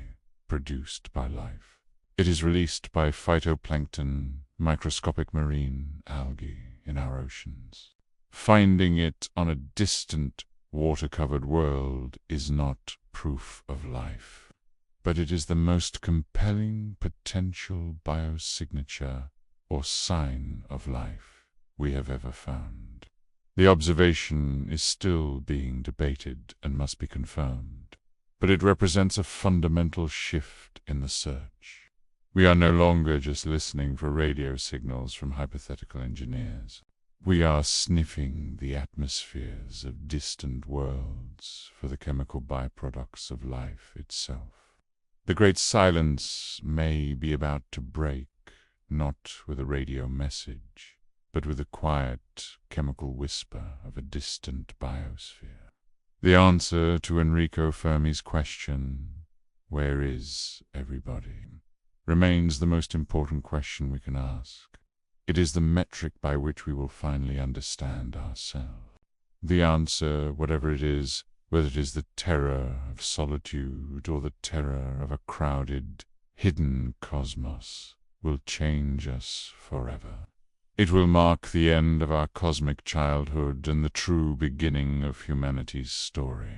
produced by life. It is released by phytoplankton, microscopic marine algae in our oceans. Finding it on a distant, water-covered world is not proof of life, but it is the most compelling potential biosignature or sign of life we have ever found. The observation is still being debated and must be confirmed, but it represents a fundamental shift in the search. We are no longer just listening for radio signals from hypothetical engineers. We are sniffing the atmospheres of distant worlds for the chemical byproducts of life itself. The great silence may be about to break, not with a radio message, but with the quiet chemical whisper of a distant biosphere. The answer to Enrico Fermi's question, "Where is everybody?" remains the most important question we can ask. It is the metric by which we will finally understand ourselves. The answer, whatever it is, whether it is the terror of solitude or the terror of a crowded, hidden cosmos, will change us forever. It will mark the end of our cosmic childhood and the true beginning of humanity's story.